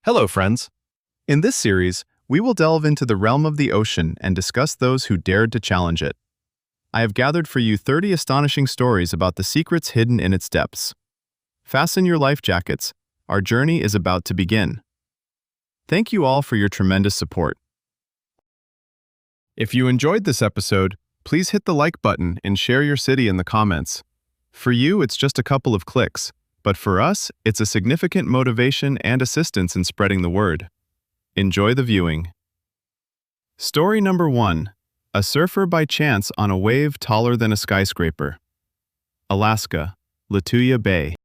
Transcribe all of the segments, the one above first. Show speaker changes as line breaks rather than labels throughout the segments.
Hello, friends. In this series, we will delve into the realm of the ocean and discuss those who dared to challenge it. I have gathered for you 30 astonishing stories about the secrets hidden in its depths. Fasten your life jackets. Our journey is about to begin. Thank you all for your tremendous support. If you enjoyed this episode, please hit the like button and share your city in the comments. For you, it's just a couple of clicks, but for us, it's a significant motivation and assistance in spreading the word. Enjoy the viewing. Story number 1. A surfer by chance on a wave taller than a skyscraper. Alaska, Lituya Bay.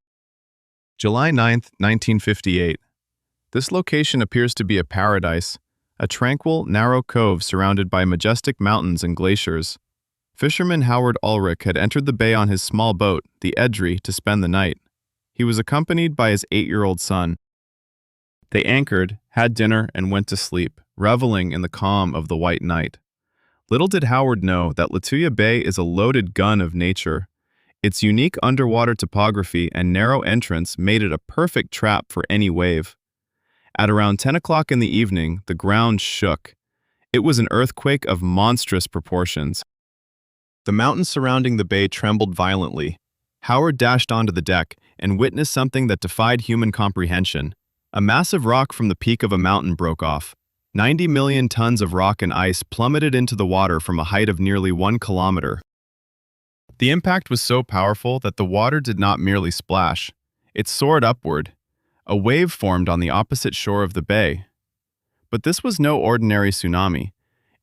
July 9, 1958. This location appears to be a paradise, a tranquil, narrow cove surrounded by majestic mountains and glaciers. Fisherman Howard Ulrich had entered the bay on his small boat, the Edry, to spend the night. He was accompanied by his 8-year-old son. They anchored, had dinner, and went to sleep, reveling in the calm of the white night. Little did Howard know that Lituya Bay is a loaded gun of nature. Its unique underwater topography and narrow entrance made it a perfect trap for any wave. At around 10 o'clock in the evening, the ground shook. It was an earthquake of monstrous proportions. The mountains surrounding the bay trembled violently. Howard dashed onto the deck and witnessed something that defied human comprehension. A massive rock from the peak of a mountain broke off. 90 million tons of rock and ice plummeted into the water from a height of nearly 1 kilometer. The impact was so powerful that the water did not merely splash. It soared upward. A wave formed on the opposite shore of the bay. But this was no ordinary tsunami.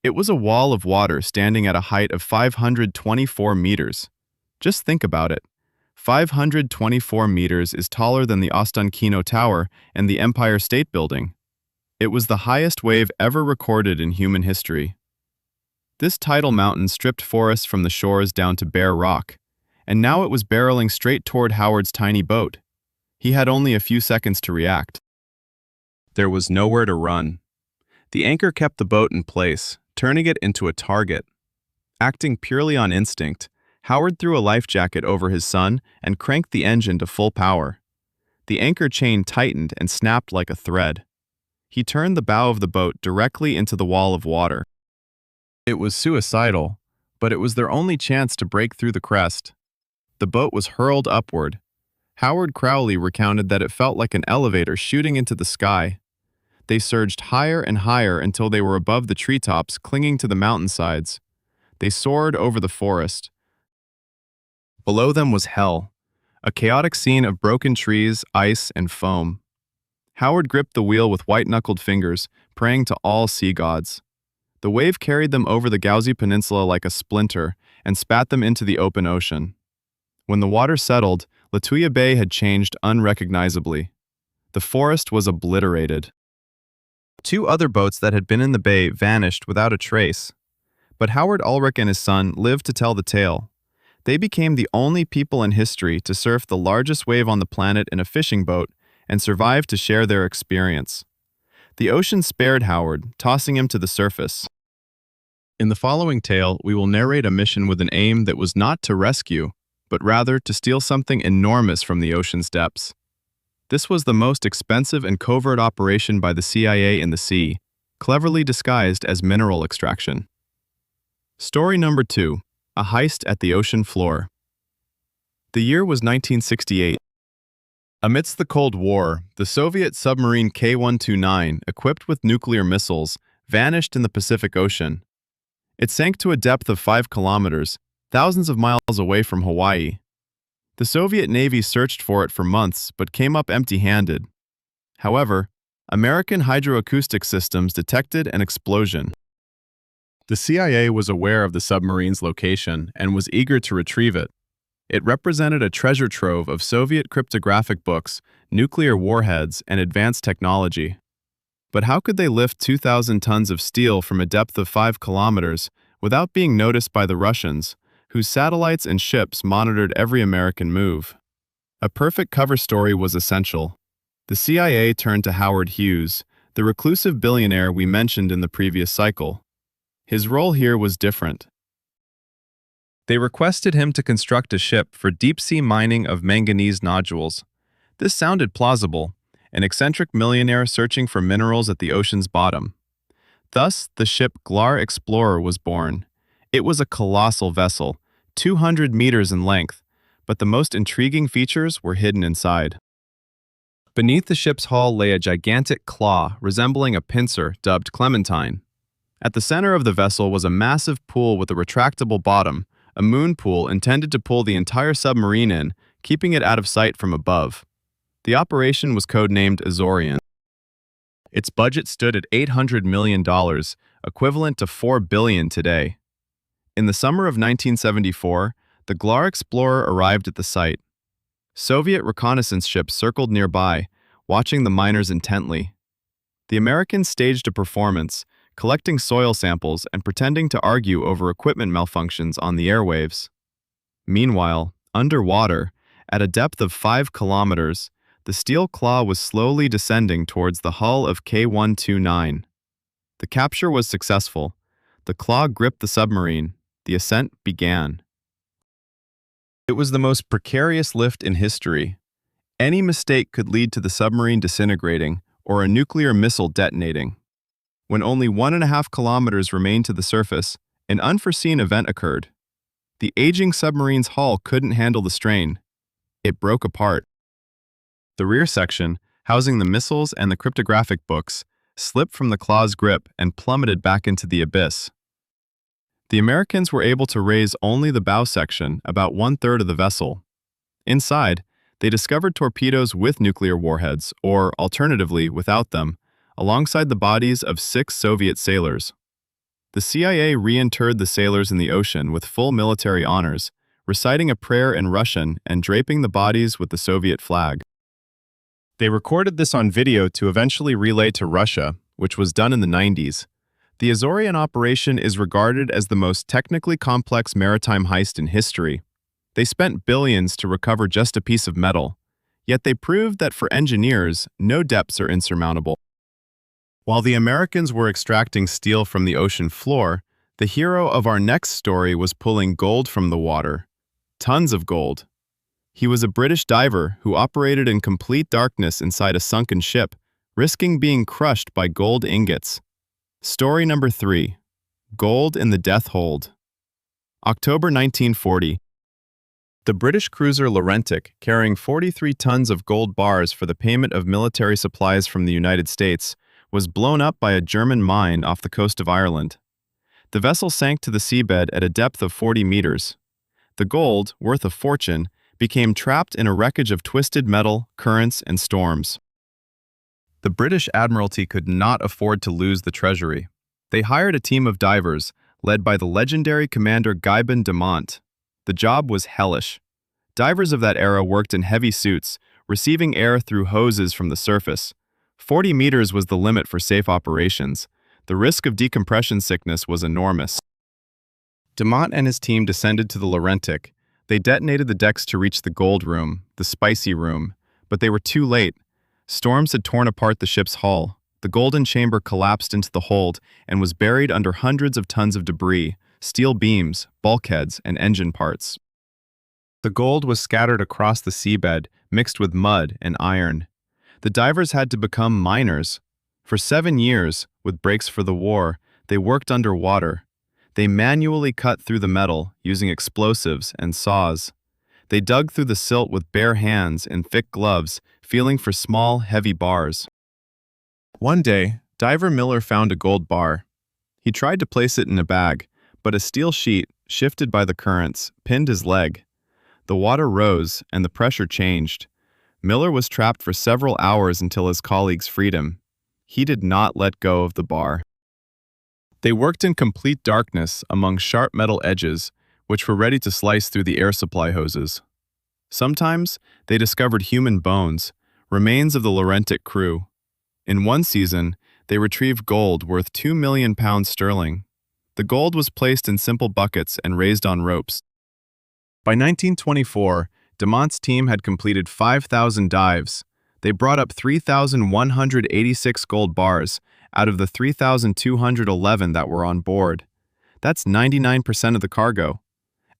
It was a wall of water standing at a height of 524 meters. Just think about it. 524 meters is taller than the Ostankino Tower and the Empire State Building. It was the highest wave ever recorded in human history. This tidal mountain stripped forests from the shores down to bare rock, and now it was barreling straight toward Howard's tiny boat. He had only a few seconds to react. There was nowhere to run. The anchor kept the boat in place, turning it into a target. Acting purely on instinct, Howard threw a life jacket over his son and cranked the engine to full power. The anchor chain tightened and snapped like a thread. He turned the bow of the boat directly into the wall of water. It was suicidal, but it was their only chance to break through the crest. The boat was hurled upward. Howard Crowley recounted that it felt like an elevator shooting into the sky. They surged higher and higher until they were above the treetops clinging to the mountainsides. They soared over the forest. Below them was hell, a chaotic scene of broken trees, ice, and foam. Howard gripped the wheel with white-knuckled fingers, praying to all sea gods. The wave carried them over the Gauzy Peninsula like a splinter and spat them into the open ocean. When the water settled, Lituya Bay had changed unrecognizably. The forest was obliterated. 2 other boats that had been in the bay vanished without a trace. But Howard Ulrich and his son lived to tell the tale. They became the only people in history to surf the largest wave on the planet in a fishing boat and survived to share their experience. The ocean spared Howard, tossing him to the surface. In the following tale, we will narrate a mission with an aim that was not to rescue, but rather to steal something enormous from the ocean's depths. This was the most expensive and covert operation by the CIA in the sea, cleverly disguised as mineral extraction. Story number 2. A heist at the ocean floor. The year was 1968. Amidst the Cold War, the Soviet submarine K-129, equipped with nuclear missiles, vanished in the Pacific Ocean. It sank to a depth of 5 kilometers, thousands of miles away from Hawaii. The Soviet Navy searched for it for months, but came up empty-handed. However, American hydroacoustic systems detected an explosion. The CIA was aware of the submarine's location and was eager to retrieve it. It represented a treasure trove of Soviet cryptographic books, nuclear warheads, and advanced technology. But how could they lift 2,000 tons of steel from a depth of 5 kilometers without being noticed by the Russians, whose satellites and ships monitored every American move? A perfect cover story was essential. The CIA turned to Howard Hughes, the reclusive billionaire we mentioned in the previous cycle. His role here was different. They requested him to construct a ship for deep-sea mining of manganese nodules. This sounded plausible, an eccentric millionaire searching for minerals at the ocean's bottom. Thus, the ship Glar Explorer was born. It was a colossal vessel, 200 meters in length, but the most intriguing features were hidden inside. Beneath the ship's hull lay a gigantic claw resembling a pincer dubbed Clementine. At the center of the vessel was a massive pool with a retractable bottom, a moon pool intended to pull the entire submarine in, keeping it out of sight from above. The operation was codenamed Azorian. Its budget stood at $800 million, equivalent to $4 billion today. In the summer of 1974, the Glar Explorer arrived at the site. Soviet reconnaissance ships circled nearby, watching the miners intently. The Americans staged a performance, collecting soil samples and pretending to argue over equipment malfunctions on the airwaves. Meanwhile, underwater, at a depth of 5 kilometers, the steel claw was slowly descending towards the hull of K-129. The capture was successful. The claw gripped the submarine. The ascent began. It was the most precarious lift in history. Any mistake could lead to the submarine disintegrating or a nuclear missile detonating. When only 1.5 kilometers remained to the surface, an unforeseen event occurred. The aging submarine's hull couldn't handle the strain. It broke apart. The rear section, housing the missiles and the cryptographic books, slipped from the claw's grip and plummeted back into the abyss. The Americans were able to raise only the bow section, about 1/3 of the vessel. Inside, they discovered torpedoes with nuclear warheads, or alternatively without them, alongside the bodies of 6 Soviet sailors. The CIA reinterred the sailors in the ocean with full military honors, reciting a prayer in Russian and draping the bodies with the Soviet flag. They recorded this on video to eventually relay to Russia, which was done in the 90s. The Azorian operation is regarded as the most technically complex maritime heist in history. They spent billions to recover just a piece of metal, yet they proved that for engineers, no depths are insurmountable. While the Americans were extracting steel from the ocean floor, the hero of our next story was pulling gold from the water. Tons of gold. He was a British diver who operated in complete darkness inside a sunken ship, risking being crushed by gold ingots. Story number 3. Gold in the Death Hold. October 1940. The British cruiser Laurentic, carrying 43 tons of gold bars for the payment of military supplies from the United States, was blown up by a German mine off the coast of Ireland. The vessel sank to the seabed at a depth of 40 meters. The gold, worth a fortune, became trapped in a wreckage of twisted metal, currents, and storms. The British Admiralty could not afford to lose the treasury. They hired a team of divers, led by the legendary commander Guybin de Mont. The job was hellish. Divers of that era worked in heavy suits, receiving air through hoses from the surface. 40 meters was the limit for safe operations. The risk of decompression sickness was enormous. De Mont and his team descended to the Laurentic. They detonated the decks to reach the gold room, the spicy room, but they were too late. Storms had torn apart the ship's hull. The golden chamber collapsed into the hold and was buried under hundreds of tons of debris, steel beams, bulkheads, and engine parts. The gold was scattered across the seabed, mixed with mud and iron. The divers had to become miners. For 7 years, with breaks for the war, they worked underwater. They manually cut through the metal using explosives and saws. They dug through the silt with bare hands and thick gloves, feeling for small, heavy bars. One day, diver Miller found a gold bar. He tried to place it in a bag, but a steel sheet, shifted by the currents, pinned his leg. The water rose, and the pressure changed. Miller was trapped for several hours until his colleagues freed him. He did not let go of the bar. They worked in complete darkness among sharp metal edges, which were ready to slice through the air supply hoses. Sometimes, they discovered human bones, remains of the Laurentic crew. In one season, they retrieved gold worth £2 million sterling. The gold was placed in simple buckets and raised on ropes. By 1924, de Mont's team had completed 5,000 dives. They brought up 3,186 gold bars out of the 3,211 that were on board. That's 99% of the cargo.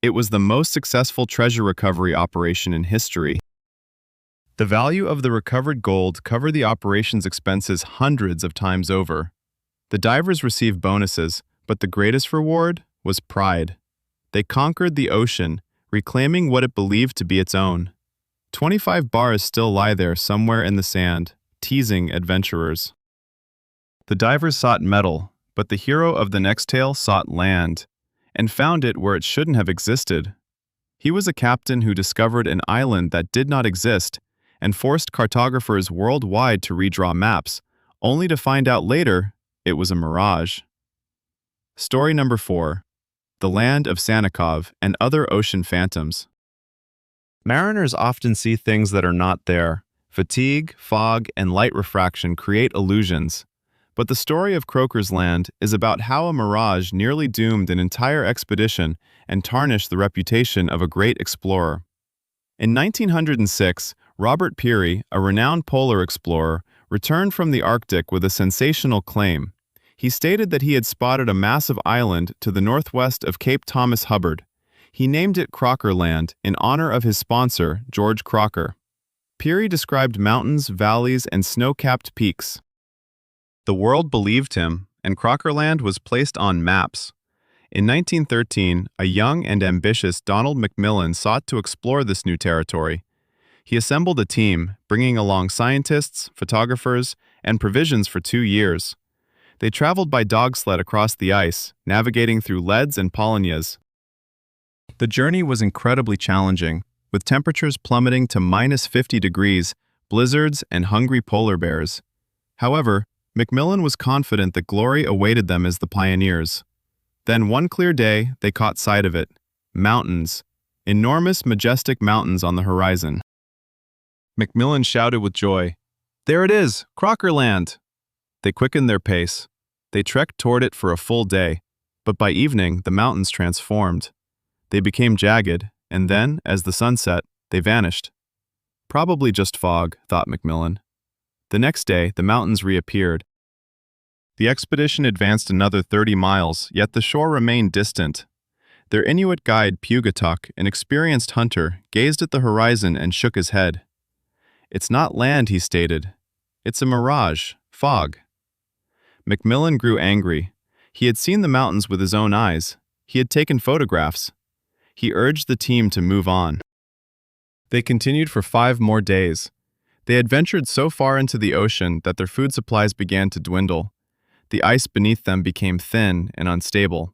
It was the most successful treasure recovery operation in history. The value of the recovered gold covered the operation's expenses hundreds of times over. The divers received bonuses, but the greatest reward was pride. They conquered the ocean, reclaiming what it believed to be its own. 25 bars still lie there somewhere in the sand, teasing adventurers. The divers sought metal, but the hero of the next tale sought land, and found it where it shouldn't have existed. He was a captain who discovered an island that did not exist and forced cartographers worldwide to redraw maps, only to find out later it was a mirage. Story number 4. The Land of Sannikov and Other Ocean Phantoms. Mariners often see things that are not there. Fatigue, fog, and light refraction create illusions. But the story of Croker's Land is about how a mirage nearly doomed an entire expedition and tarnished the reputation of a great explorer. In 1906, Robert Peary, a renowned polar explorer, returned from the Arctic with a sensational claim. He stated that he had spotted a massive island to the northwest of Cape Thomas Hubbard. He named it Croker Land in honor of his sponsor, George Croker. Peary described mountains, valleys, and snow-capped peaks. The world believed him, and Croker Land was placed on maps. In 1913, a young and ambitious Donald Macmillan sought to explore this new territory. He assembled a team, bringing along scientists, photographers, and provisions for 2 years. They traveled by dog sled across the ice, navigating through leads and polynyas. The journey was incredibly challenging, with temperatures plummeting to -50 degrees, blizzards, and hungry polar bears. However, Macmillan was confident that glory awaited them as the pioneers. Then one clear day, they caught sight of it. Mountains. Enormous, majestic mountains on the horizon. Macmillan shouted with joy, "There it is, Croker Land!" They quickened their pace. They trekked toward it for a full day, but by evening the mountains transformed. They became jagged, and then, as the sun set, they vanished. Probably just fog, thought Macmillan. The next day, the mountains reappeared. The expedition advanced another 30 miles, yet the shore remained distant. Their Inuit guide, Pugatuk, an experienced hunter, gazed at the horizon and shook his head. "It's not land," he stated. "It's a mirage, fog." Macmillan grew angry. He had seen the mountains with his own eyes. He had taken photographs. He urged the team to move on. They continued for 5 more days. They had ventured so far into the ocean that their food supplies began to dwindle. The ice beneath them became thin and unstable.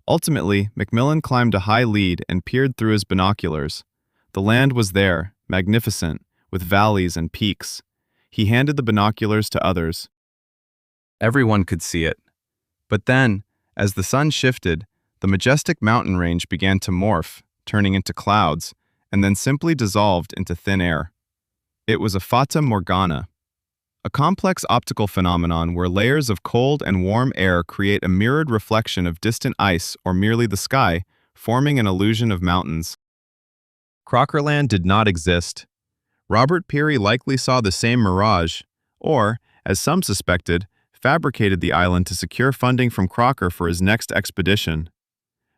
Ultimately, Macmillan climbed a high lead and peered through his binoculars. The land was there, magnificent, with valleys and peaks. He handed the binoculars to others. Everyone could see it. But then, as the sun shifted, the majestic mountain range began to morph, turning into clouds, and then simply dissolved into thin air. It was a fata morgana, a complex optical phenomenon where layers of cold and warm air create a mirrored reflection of distant ice or merely the sky, forming an illusion of mountains. Croker Land did not exist. Robert Peary likely saw the same mirage, or, as some suspected, fabricated the island to secure funding from Croker for his next expedition.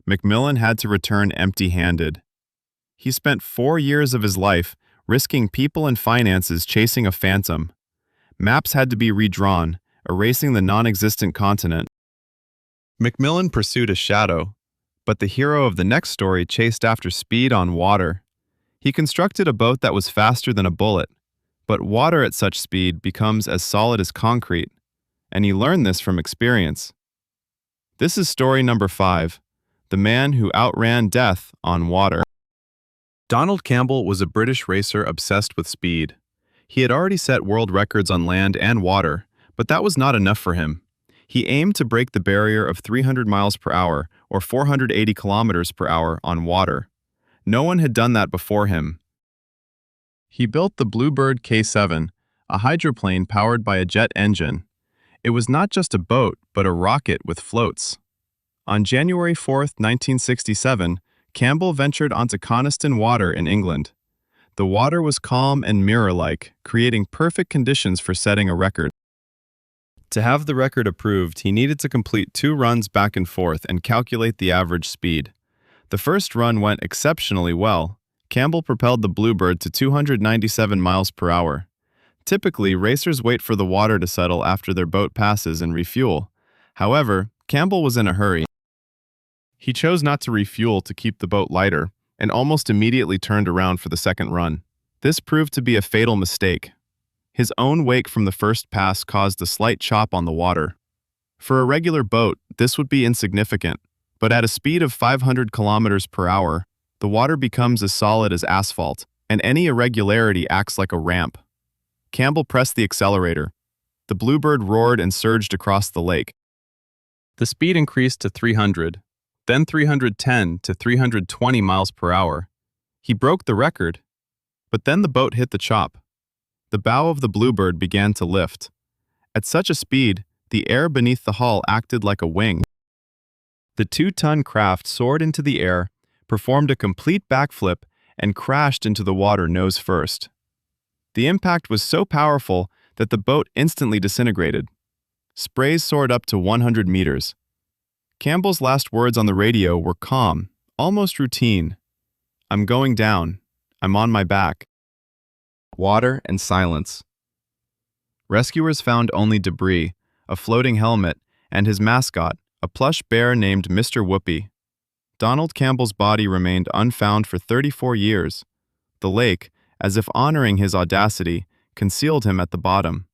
Macmillan had to return empty-handed. He spent 4 years of his life risking people and finances chasing a phantom. Maps had to be redrawn, erasing the non-existent continent. Macmillan pursued a shadow, but the hero of the next story chased after speed on water. He constructed a boat that was faster than a bullet, but water at such speed becomes as solid as concrete, and he learned this from experience. This is story number 5, The Man Who Outran Death on Water. Donald Campbell was a British racer obsessed with speed. He had already set world records on land and water, but that was not enough for him. He aimed to break the barrier of 300 miles per hour, or 480 kilometers per hour, on water. No one had done that before him. He built the Bluebird K-7, a hydroplane powered by a jet engine. It was not just a boat, but a rocket with floats. On January 4, 1967, Campbell ventured onto Coniston Water in England. The water was calm and mirror-like, creating perfect conditions for setting a record. To have the record approved, he needed to complete 2 runs back and forth and calculate the average speed. The first run went exceptionally well. Campbell propelled the Bluebird to 297 miles per hour. Typically, racers wait for the water to settle after their boat passes and refuel. However, Campbell was in a hurry. He chose not to refuel to keep the boat lighter, and almost immediately turned around for the second run. This proved to be a fatal mistake. His own wake from the first pass caused a slight chop on the water. For a regular boat, this would be insignificant, but at a speed of 500 kilometers per hour, the water becomes as solid as asphalt, and any irregularity acts like a ramp. Campbell pressed the accelerator. The Bluebird roared and surged across the lake. The speed increased to 300, then 310 to 320 miles per hour. He broke the record, but then the boat hit the chop. The bow of the Bluebird began to lift. At such a speed, the air beneath the hull acted like a wing. The 2-ton craft soared into the air, performed a complete backflip, and crashed into the water nose first. The impact was so powerful that the boat instantly disintegrated. Sprays soared up to 100 meters. Campbell's last words on the radio were calm, almost routine. "I'm going down. I'm on my back." Water and silence. Rescuers found only debris, a floating helmet, and his mascot, a plush bear named Mr. Whoopi. Donald Campbell's body remained unfound for 34 years. The lake, as if honoring his audacity, concealed him at the bottom.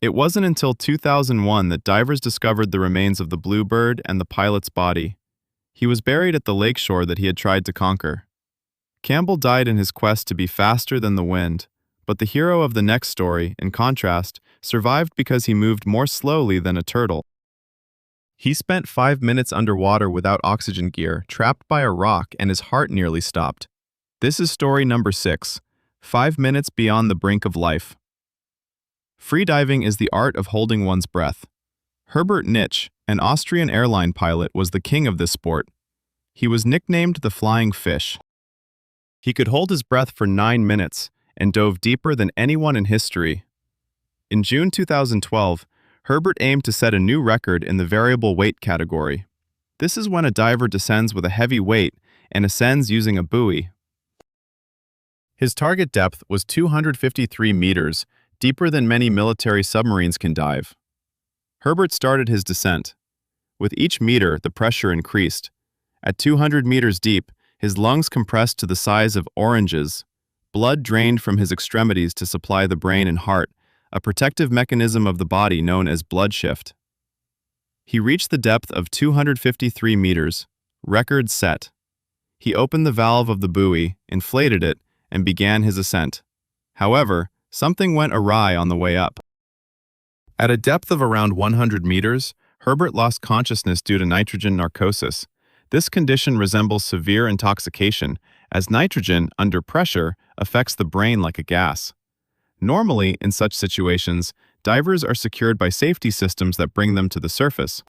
It wasn't until 2001 that divers discovered the remains of the Bluebird and the pilot's body. He was buried at the lakeshore that he had tried to conquer. Campbell died in his quest to be faster than the wind, but the hero of the next story, in contrast, survived because he moved more slowly than a turtle. He spent 5 minutes underwater without oxygen gear, trapped by a rock, and his heart nearly stopped. This is story number 6, 5 minutes beyond the brink of life. Freediving is the art of holding one's breath. Herbert Nitsch, an Austrian airline pilot, was the king of this sport. He was nicknamed the Flying Fish. He could hold his breath for 9 minutes and dove deeper than anyone in history. In June 2012, Herbert aimed to set a new record in the variable weight category. This is when a diver descends with a heavy weight and ascends using a buoy. His target depth was 253 meters, deeper than many military submarines can dive. Herbert started his descent. With each meter, the pressure increased. At 200 meters deep, his lungs compressed to the size of oranges. Blood drained from his extremities to supply the brain and heart, a protective mechanism of the body known as blood shift. He reached the depth of 253 meters, record set. He opened the valve of the buoy, inflated it, and began his ascent. However, something went awry on the way up. At a depth of around 100 meters, Herbert lost consciousness due to nitrogen narcosis. This condition resembles severe intoxication, as nitrogen, under pressure, affects the brain like a gas. Normally, in such situations, divers are secured by safety systems that bring them to the surface.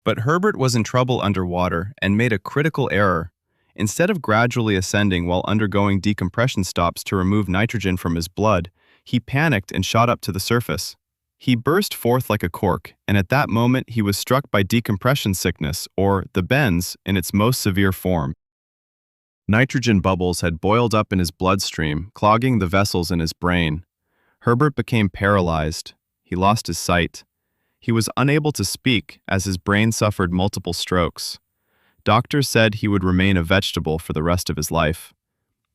But Herbert was in trouble underwater and made a critical error. Instead of gradually ascending while undergoing decompression stops to remove nitrogen from his blood, he panicked and shot up to the surface. He burst forth like a cork, and at that moment he was struck by decompression sickness, or the bends, in its most severe form. Nitrogen bubbles had boiled up in his bloodstream, clogging the vessels in his brain. Herbert became paralyzed. He lost his sight. He was unable to speak as his brain suffered multiple strokes. Doctors said he would remain a vegetable for the rest of his life.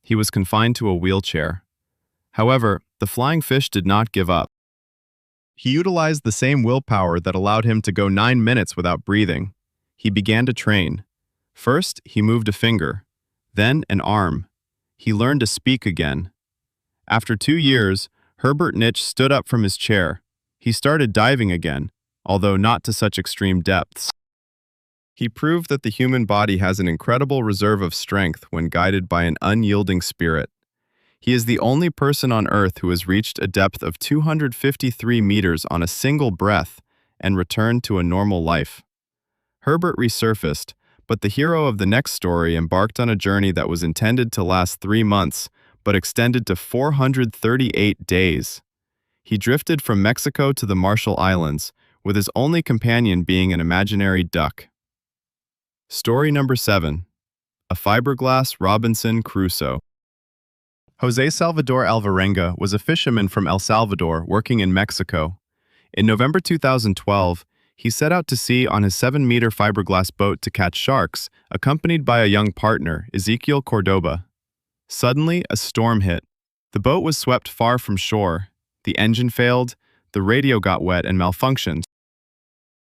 He was confined to a wheelchair. However, the Flying Fish did not give up. He utilized the same willpower that allowed him to go 9 minutes without breathing. He began to train. First, he moved a finger, then an arm. He learned to speak again. After 2 years, Herbert Nitsch stood up from his chair. He started diving again, although not to such extreme depths. He proved that the human body has an incredible reserve of strength when guided by an unyielding spirit. He is the only person on Earth who has reached a depth of 253 meters on a single breath and returned to a normal life. Herbert resurfaced, but the hero of the next story embarked on a journey that was intended to last 3 months, but extended to 438 days. He drifted from Mexico to the Marshall Islands, with his only companion being an imaginary duck. Story number 7. a fiberglass Robinson Crusoe. Jose Salvador Alvarenga was a fisherman from El Salvador working in Mexico. In November 2012, he set out to sea on his 7-meter fiberglass boat to catch sharks, accompanied by a young partner, Ezequiel Cordoba. Suddenly, a storm hit. The boat was swept far from shore. The engine failed, the radio got wet and malfunctioned.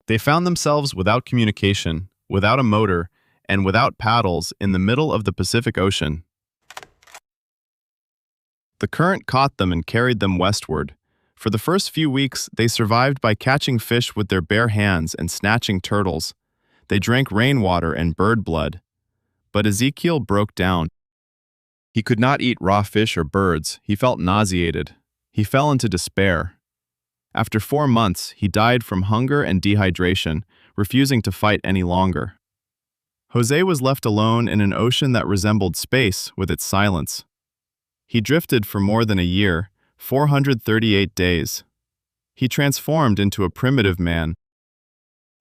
They found themselves without communication, without a motor, and without paddles in the middle of the Pacific Ocean. The current caught them and carried them westward. For the first few weeks, they survived by catching fish with their bare hands and snatching turtles. They drank rainwater and bird blood. But Ezequiel broke down. He could not eat raw fish or birds. He felt nauseated. He fell into despair. After 4 months, he died from hunger and dehydration, refusing to fight any longer. Jose was left alone in an ocean that resembled space with its silence. He drifted for more than a year, 438 days. He transformed into a primitive man.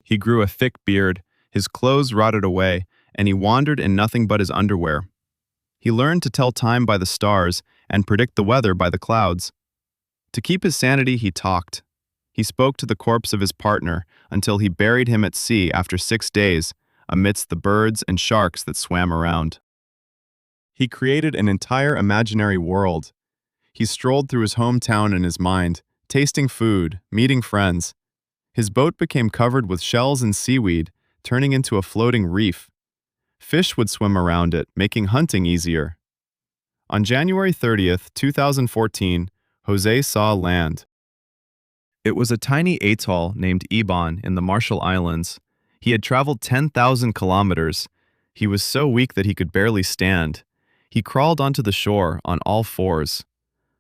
He grew a thick beard, his clothes rotted away, and he wandered in nothing but his underwear. He learned to tell time by the stars and predict the weather by the clouds. To keep his sanity, he talked. He spoke to the corpse of his partner until he buried him at sea after 6 days, amidst the birds and sharks that swam around. He created an entire imaginary world. He strolled through his hometown in his mind, tasting food, meeting friends. His boat became covered with shells and seaweed, turning into a floating reef. Fish would swim around it, making hunting easier. On January 30th, 2014, Jose saw land. It was a tiny atoll named Ibon in the Marshall Islands. He had traveled 10,000 kilometers. He was so weak that he could barely stand. He crawled onto the shore on all fours.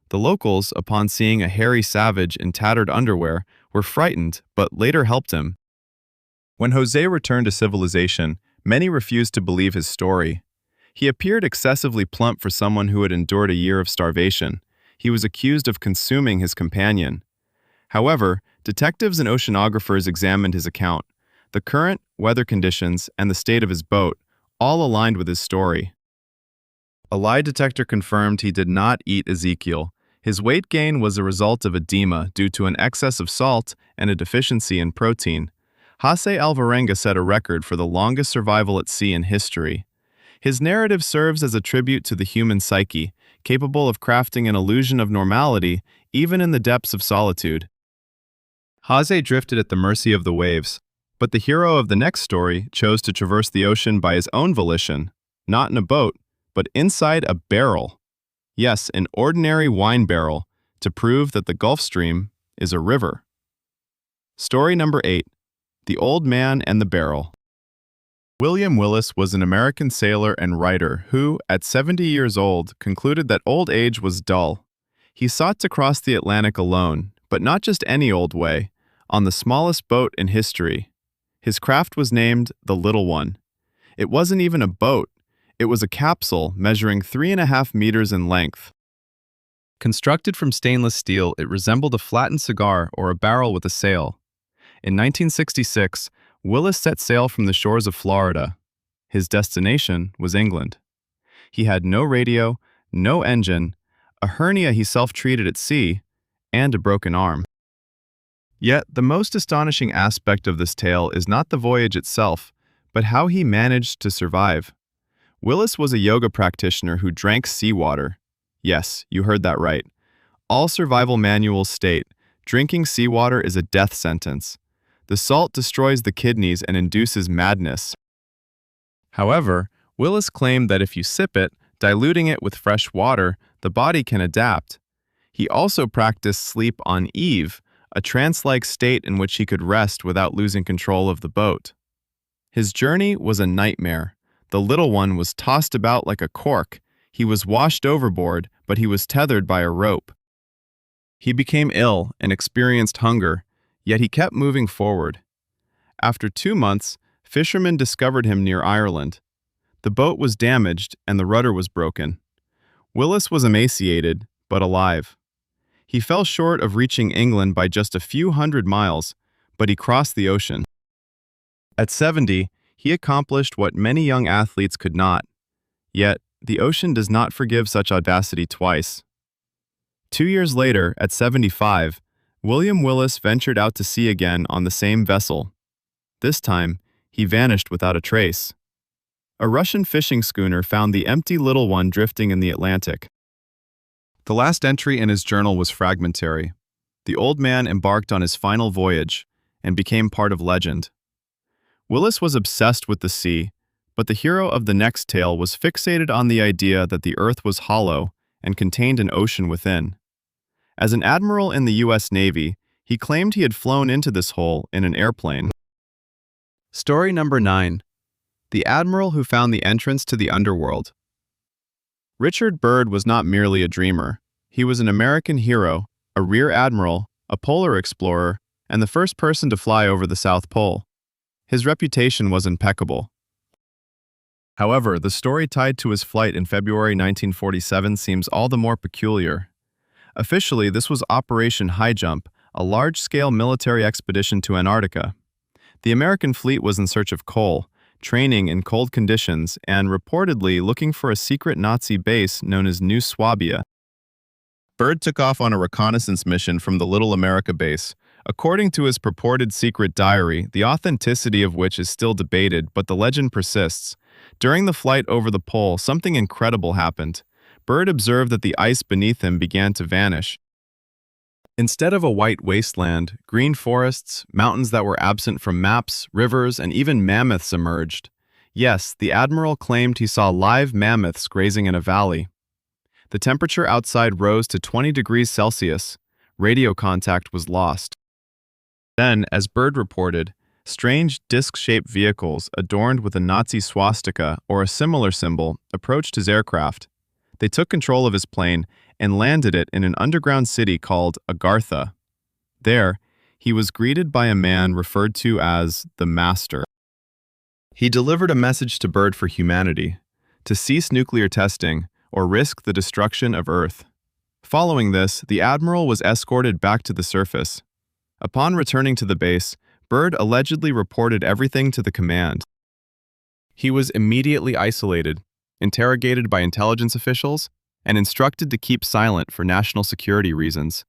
The locals, upon seeing a hairy savage in tattered underwear, were frightened, but later helped him. When Jose returned to civilization, many refused to believe his story. He appeared excessively plump for someone who had endured a year of starvation. He was accused of consuming his companion. However, detectives and oceanographers examined his account. The current, weather conditions, and the state of his boat all aligned with his story. A lie detector confirmed he did not eat Ezequiel. His weight gain was a result of edema due to an excess of salt and a deficiency in protein. Jose Alvarenga set a record for the longest survival at sea in history. His narrative serves as a tribute to the human psyche, capable of crafting an illusion of normality even in the depths of solitude. Jose drifted at the mercy of the waves, but the hero of the next story chose to traverse the ocean by his own volition, not in a boat, but inside a barrel. Yes, an ordinary wine barrel, to prove that the Gulf Stream is a river. Story number 8. The Old Man and the Barrel. William Willis was an American sailor and writer who, at 70 years old, concluded that old age was dull. He sought to cross the Atlantic alone, but not just any old way, on the smallest boat in history. His craft was named the Little One. It wasn't even a boat. It was a capsule measuring 3.5 meters in length. Constructed from stainless steel, it resembled a flattened cigar or a barrel with a sail. In 1966, Willis set sail from the shores of Florida. His destination was England. He had no radio, no engine, a hernia he self-treated at sea, and a broken arm. Yet, the most astonishing aspect of this tale is not the voyage itself, but how he managed to survive. Willis was a yoga practitioner who drank seawater. Yes, you heard that right. All survival manuals state, drinking seawater is a death sentence. The salt destroys the kidneys and induces madness. However, Willis claimed that if you sip it, diluting it with fresh water, the body can adapt. He also practiced sleep on eve, a trance-like state in which he could rest without losing control of the boat. His journey was a nightmare. The Little One was tossed about like a cork. He was washed overboard, but he was tethered by a rope. He became ill and experienced hunger, yet he kept moving forward. After 2 months, fishermen discovered him near Ireland. The boat was damaged and the rudder was broken. Willis was emaciated, but alive. He fell short of reaching England by just a few hundred miles, but he crossed the ocean. At 70, he accomplished what many young athletes could not. Yet, the ocean does not forgive such audacity twice. 2 years later, at 75, William Willis ventured out to sea again on the same vessel. This time, he vanished without a trace. A Russian fishing schooner found the empty little one drifting in the Atlantic. The last entry in his journal was fragmentary. The old man embarked on his final voyage and became part of legend. Willis was obsessed with the sea, but the hero of the next tale was fixated on the idea that the earth was hollow and contained an ocean within. As an admiral in the U.S. Navy, he claimed he had flown into this hole in an airplane. Story number 9. The Admiral Who Found the Entrance to the Underworld. Richard Byrd was not merely a dreamer. He was an American hero, a rear admiral, a polar explorer, and the first person to fly over the South Pole. His reputation was impeccable. However, the story tied to his flight in February 1947 seems all the more peculiar. Officially, this was Operation High Jump, a large-scale military expedition to Antarctica. The American fleet was in search of coal, training in cold conditions, and reportedly looking for a secret Nazi base known as New Swabia. Byrd took off on a reconnaissance mission from the Little America base. According to his purported secret diary, the authenticity of which is still debated, but the legend persists. During the flight over the pole, something incredible happened. Byrd observed that the ice beneath him began to vanish. Instead of a white wasteland, green forests, mountains that were absent from maps, rivers, and even mammoths emerged. Yes, the admiral claimed he saw live mammoths grazing in a valley. The temperature outside rose to 20 degrees Celsius. Radio contact was lost. Then, as Byrd reported, strange disc-shaped vehicles adorned with a Nazi swastika or a similar symbol approached his aircraft. They took control of his plane and landed it in an underground city called Agartha. There, he was greeted by a man referred to as the Master. He delivered a message to Byrd for humanity, to cease nuclear testing or risk the destruction of Earth. Following this, the admiral was escorted back to the surface. Upon returning to the base, Byrd allegedly reported everything to the command. He was immediately isolated, interrogated by intelligence officials, and instructed to keep silent for national security reasons.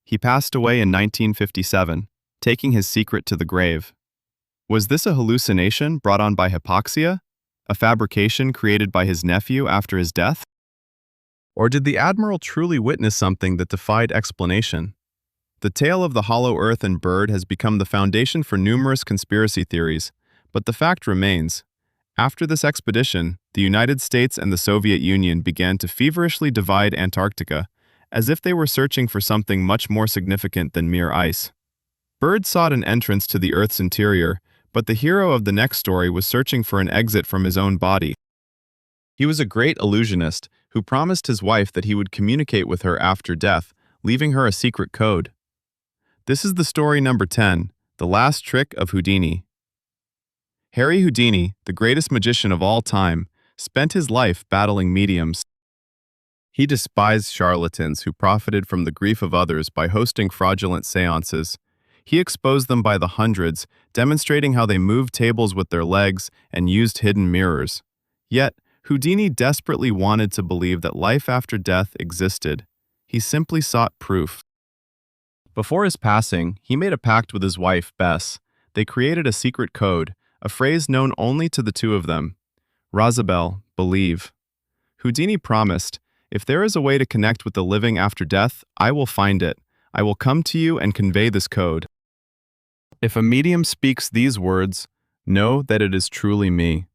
He passed away in 1957, taking his secret to the grave. Was this a hallucination brought on by hypoxia? A fabrication created by his nephew after his death? Or did the admiral truly witness something that defied explanation? The tale of the hollow earth and Byrd has become the foundation for numerous conspiracy theories, but the fact remains. After this expedition, the United States and the Soviet Union began to feverishly divide Antarctica, as if they were searching for something much more significant than mere ice. Byrd sought an entrance to the Earth's interior, but the hero of the next story was searching for an exit from his own body. He was a great illusionist who promised his wife that he would communicate with her after death, leaving her a secret code. This is the story number 10, The Last Trick of Houdini. Harry Houdini, the greatest magician of all time, spent his life battling mediums. He despised charlatans who profited from the grief of others by hosting fraudulent seances. He exposed them by the hundreds, demonstrating how they moved tables with their legs and used hidden mirrors. Yet, Houdini desperately wanted to believe that life after death existed. He simply sought proof. Before his passing, he made a pact with his wife, Bess. They created a secret code, a phrase known only to the two of them. Rosabelle, believe. Houdini promised, if there is a way to connect with the living after death, I will find it. I will come to you and convey this code. If a medium speaks these words, know that it is truly me.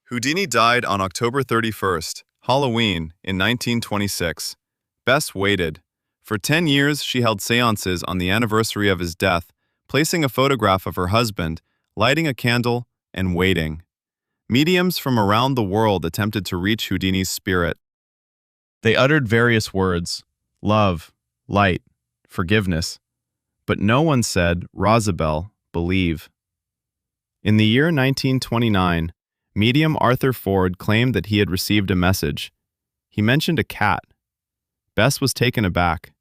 Houdini died on October 31st, Halloween, in 1926. Bess waited. For 10 years, she held seances on the anniversary of his death, placing a photograph of her husband, lighting a candle, and waiting. Mediums from around the world attempted to reach Houdini's spirit. They uttered various words, love, light, forgiveness, but no one said, Rosabelle, believe. In the year 1929, medium Arthur Ford claimed that he had received a message. He mentioned a cat. Bess was taken aback.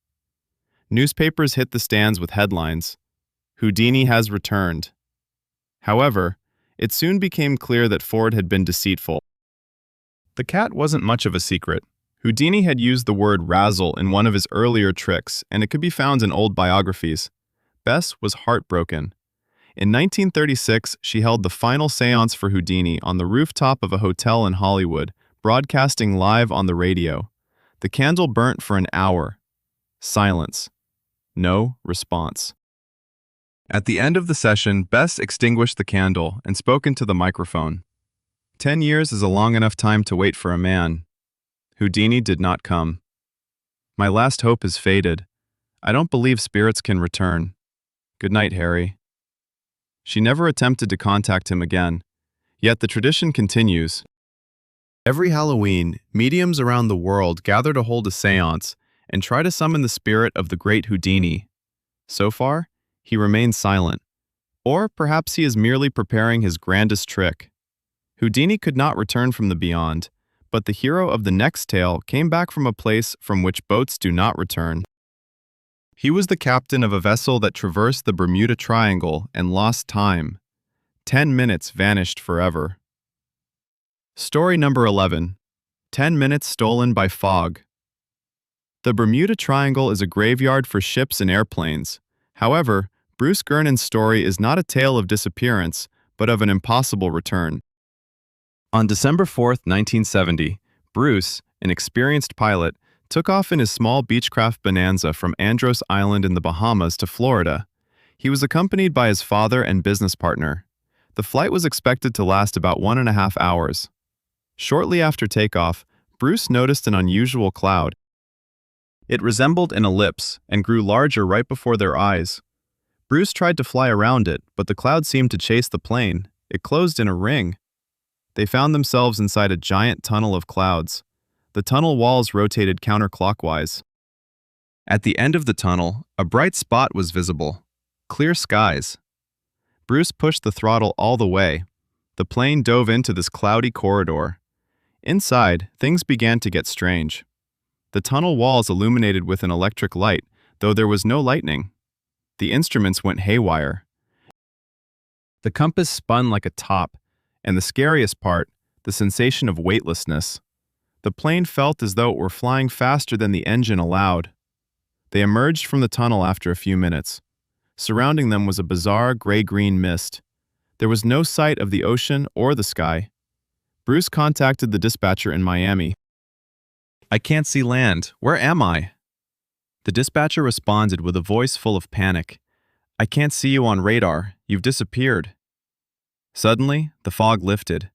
Newspapers hit the stands with headlines, Houdini has returned. However, it soon became clear that Ford had been deceitful. The cat wasn't much of a secret. Houdini had used the word razzle in one of his earlier tricks, and it could be found in old biographies. Bess was heartbroken. In 1936, she held the final séance for Houdini on the rooftop of a hotel in Hollywood, broadcasting live on the radio. The candle burnt for an hour. Silence. No response. At the end of the session, Bess extinguished the candle and spoke into the microphone. 10 years is a long enough time to wait for a man. Houdini did not come. My last hope has faded. I don't believe spirits can return. Good night, Harry. She never attempted to contact him again, yet the tradition continues. Every Halloween, mediums around the world gather to hold a séance and try to summon the spirit of the great Houdini. So far, he remains silent. Or perhaps he is merely preparing his grandest trick. Houdini could not return from the beyond, but the hero of the next tale came back from a place from which boats do not return. He was the captain of a vessel that traversed the Bermuda Triangle and lost time. 10 minutes vanished forever. Story number 11. 10 minutes stolen by fog. The Bermuda Triangle is a graveyard for ships and airplanes. However, Bruce Gernon's story is not a tale of disappearance, but of an impossible return. On December 4, 1970, Bruce, an experienced pilot, took off in his small Beechcraft Bonanza from Andros Island in the Bahamas to Florida. He was accompanied by his father and business partner. The flight was expected to last about 1.5 hours. Shortly after takeoff, Bruce noticed an unusual cloud. It resembled an ellipse and grew larger right before their eyes. Bruce tried to fly around it, but the cloud seemed to chase the plane. It closed in a ring. They found themselves inside a giant tunnel of clouds. The tunnel walls rotated counterclockwise. At the end of the tunnel, a bright spot was visible. Clear skies. Bruce pushed the throttle all the way. The plane dove into this cloudy corridor. Inside, things began to get strange. The tunnel walls illuminated with an electric light, though there was no lightning. The instruments went haywire. The compass spun like a top, and the scariest part, the sensation of weightlessness. The plane felt as though it were flying faster than the engine allowed. They emerged from the tunnel after a few minutes. Surrounding them was a bizarre gray-green mist. There was no sight of the ocean or the sky. Bruce contacted the dispatcher in Miami. "I can't see land. Where am I?" The dispatcher responded with a voice full of panic. "I can't see you on radar. You've disappeared." Suddenly, the fog lifted.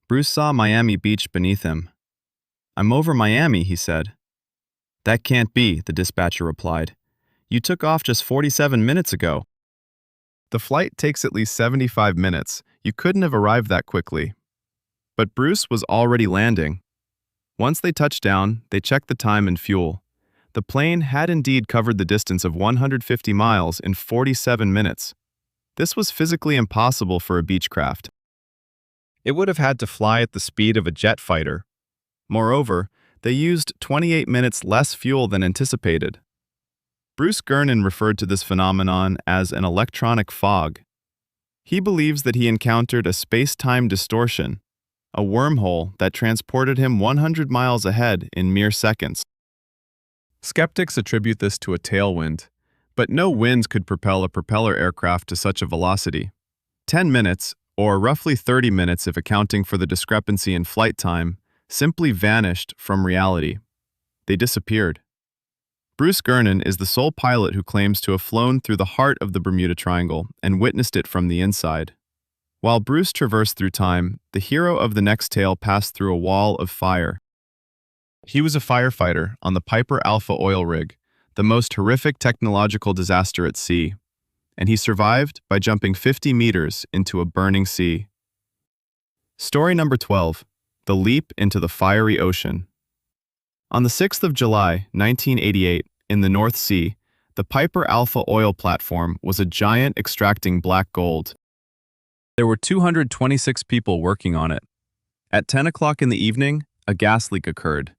Bruce saw Miami Beach beneath him. "I'm over Miami," he said. "That can't be," the dispatcher replied. "You took off just 47 minutes ago." "The flight takes at least 75 minutes. You couldn't have arrived that quickly." But Bruce was already landing. Once they touched down, they checked the time and fuel. The plane had indeed covered the distance of 150 miles in 47 minutes. This was physically impossible for a Beechcraft. It would have had to fly at the speed of a jet fighter. Moreover, they used 28 minutes less fuel than anticipated. Bruce Gernon referred to this phenomenon as an electronic fog. He believes that he encountered a space-time distortion, a wormhole that transported him 100 miles ahead in mere seconds. Skeptics attribute this to a tailwind, but no winds could propel a propeller aircraft to such a velocity. 10 minutes, or roughly 30 minutes if accounting for the discrepancy in flight time, simply vanished from reality. They disappeared. Bruce Gernon is the sole pilot who claims to have flown through the heart of the Bermuda Triangle and witnessed it from the inside. While Bruce traversed through time, the hero of the next tale passed through a wall of fire. He was a firefighter on the Piper Alpha oil rig, the most horrific technological disaster at sea, and he survived by jumping 50 meters into a burning sea. Story number 12. The Leap into the Fiery Ocean. On the 6th of July, 1988, in the North Sea, the Piper Alpha oil platform was a giant extracting black gold. There were 226 people working on it. At 10 o'clock in the evening, a gas leak occurred.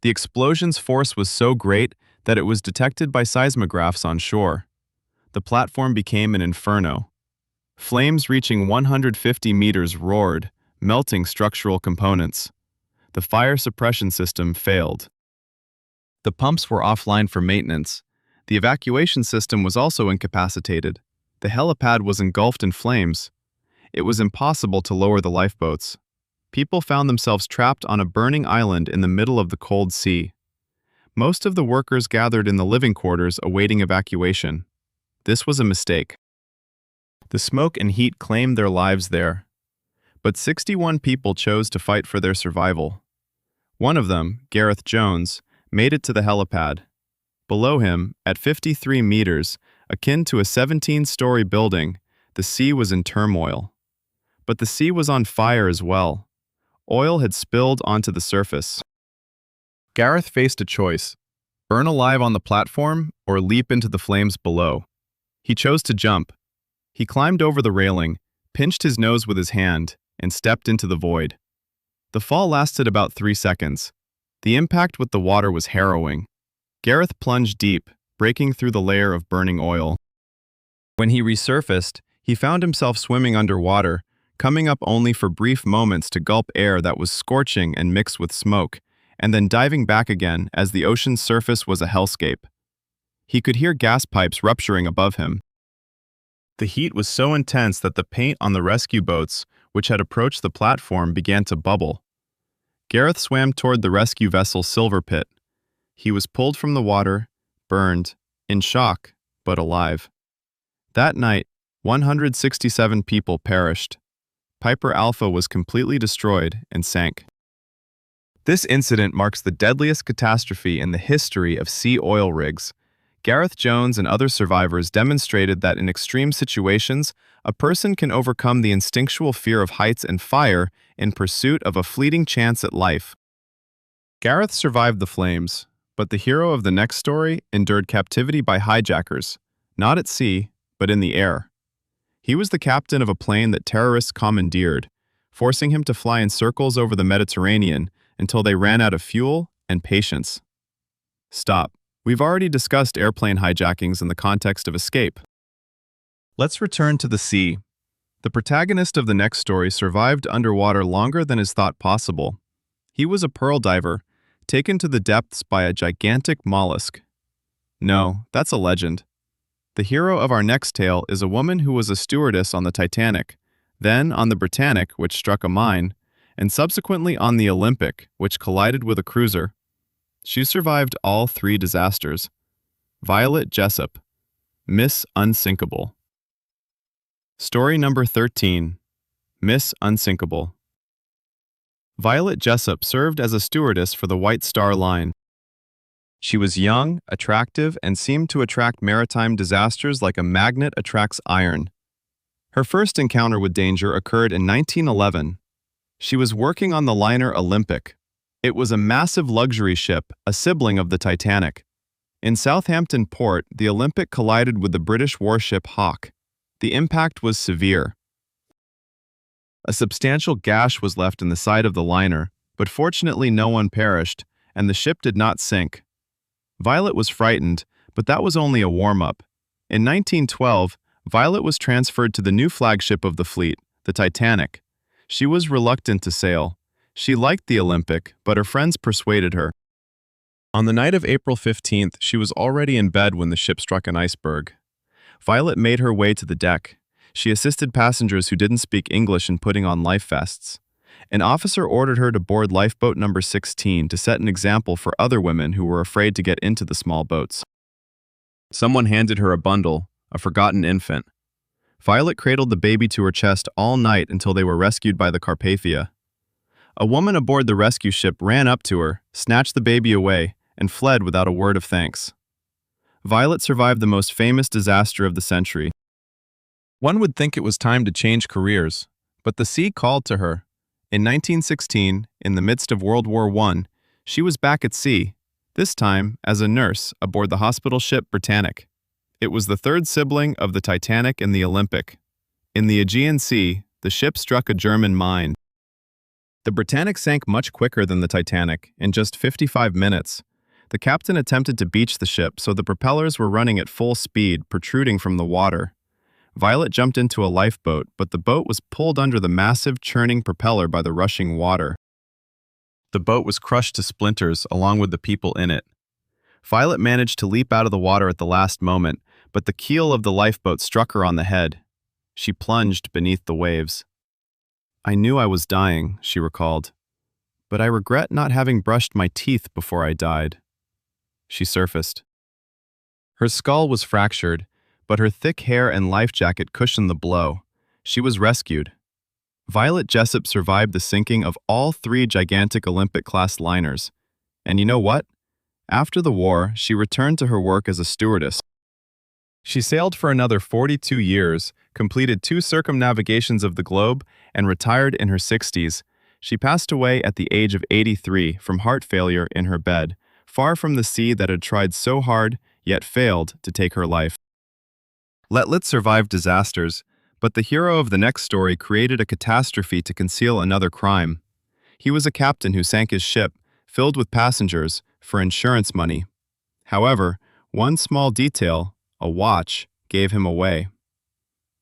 The explosion's force was so great that it was detected by seismographs on shore. The platform became an inferno. Flames reaching 150 meters roared, melting structural components. The fire suppression system failed. The pumps were offline for maintenance. The evacuation system was also incapacitated. The helipad was engulfed in flames. It was impossible to lower the lifeboats. People found themselves trapped on a burning island in the middle of the cold sea. Most of the workers gathered in the living quarters awaiting evacuation. This was a mistake. The smoke and heat claimed their lives there. But 61 people chose to fight for their survival. One of them, Gareth Jones, made it to the helipad. Below him, at 53 meters, akin to a 17-story building, the sea was in turmoil. But the sea was on fire as well. Oil had spilled onto the surface. Gareth faced a choice: burn alive on the platform or leap into the flames below. He chose to jump. He climbed over the railing, pinched his nose with his hand, and stepped into the void. The fall lasted about 3 seconds. The impact with the water was harrowing. Gareth plunged deep, breaking through the layer of burning oil. When he resurfaced, he found himself swimming underwater, coming up only for brief moments to gulp air that was scorching and mixed with smoke, and then diving back again as the ocean's surface was a hellscape. He could hear gas pipes rupturing above him. The heat was so intense that the paint on the rescue boats, which had approached the platform, began to bubble. Gareth swam toward the rescue vessel's silver pit. He was pulled from the water, burned, in shock, but alive. That night, 167 people perished. Piper Alpha was completely destroyed and sank. This incident marks the deadliest catastrophe in the history of sea oil rigs. Gareth Jones and other survivors demonstrated that in extreme situations, a person can overcome the instinctual fear of heights and fire in pursuit of a fleeting chance at life. Gareth survived the flames, but the hero of the next story endured captivity by hijackers, not at sea, but in the air. He was the captain of a plane that terrorists commandeered, forcing him to fly in circles over the Mediterranean until they ran out of fuel and patience. Stop. We've already discussed airplane hijackings in the context of escape. Let's return to the sea. The protagonist of the next story survived underwater longer than is thought possible. He was a pearl diver, taken to the depths by a gigantic mollusk. No, that's a legend. The hero of our next tale is a woman who was a stewardess on the Titanic, then on the Britannic, which struck a mine, and subsequently on the Olympic, which collided with a cruiser. She survived all 3 disasters. Violet Jessup, Miss Unsinkable. Story number 13, Miss Unsinkable. Violet Jessup served as a stewardess for the White Star Line. She was young, attractive, and seemed to attract maritime disasters like a magnet attracts iron. Her first encounter with danger occurred in 1911. She was working on the liner Olympic. It was a massive luxury ship, a sibling of the Titanic. In Southampton Port, the Olympic collided with the British warship Hawke. The impact was severe. A substantial gash was left in the side of the liner, but fortunately no one perished, and the ship did not sink. Violet was frightened, but that was only a warm-up. In 1912, Violet was transferred to the new flagship of the fleet, the Titanic. She was reluctant to sail. She liked the Olympic, but her friends persuaded her. On the night of April 15th, she was already in bed when the ship struck an iceberg. Violet made her way to the deck. She assisted passengers who didn't speak English in putting on life vests. An officer ordered her to board lifeboat number 16 to set an example for other women who were afraid to get into the small boats. Someone handed her a bundle, a forgotten infant. Violet cradled the baby to her chest all night until they were rescued by the Carpathia. A woman aboard the rescue ship ran up to her, snatched the baby away, and fled without a word of thanks. Violet survived the most famous disaster of the century. One would think it was time to change careers, but the sea called to her. In 1916, in the midst of World War I, she was back at sea, this time as a nurse aboard the hospital ship Britannic. It was the third sibling of the Titanic and the Olympic. In the Aegean Sea, the ship struck a German mine. The Britannic sank much quicker than the Titanic, in just 55 minutes. The captain attempted to beach the ship, so the propellers were running at full speed, protruding from the water. Violet jumped into a lifeboat, but the boat was pulled under the massive churning propeller by the rushing water. The boat was crushed to splinters along with the people in it. Violet managed to leap out of the water at the last moment, but the keel of the lifeboat struck her on the head. She plunged beneath the waves. I knew I was dying, she recalled, but I regret not having brushed my teeth before I died. She surfaced. Her skull was fractured, but her thick hair and life jacket cushioned the blow. She was rescued. Violet Jessup survived the sinking of all 3 gigantic Olympic-class liners. And you know what? After the war, she returned to her work as a stewardess. She sailed for another 42 years, completed 2 circumnavigations of the globe, and retired in her 60s. She passed away at the age of 83 from heart failure in her bed, far from the sea that had tried so hard, yet failed to take her life. Let survive disasters, but the hero of the next story created a catastrophe to conceal another crime. He was a captain who sank his ship, filled with passengers, for insurance money. However, one small detail, a watch, gave him away.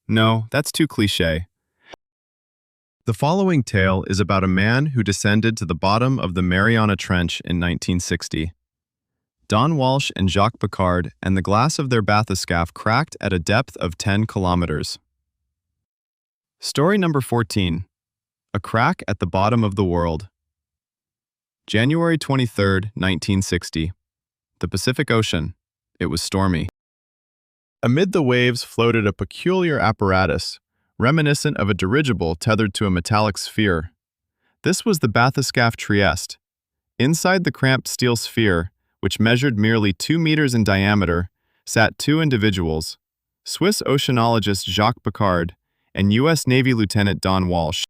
No, that's too cliché. The following tale is about a man who descended to the bottom of the Mariana Trench in 1960. Don Walsh and Jacques Piccard and the glass of their bathyscaphe cracked at a depth of 10 kilometers. Story number 14. A Crack at the Bottom of the World. January 23, 1960. The Pacific Ocean. It was stormy. Amid the waves floated a peculiar apparatus, reminiscent of a dirigible tethered to a metallic sphere. This was the bathyscaphe Trieste. Inside the cramped steel sphere, which measured merely 2 meters in diameter, sat 2 individuals, Swiss oceanologist Jacques Piccard and U.S. Navy Lieutenant Don Walsh.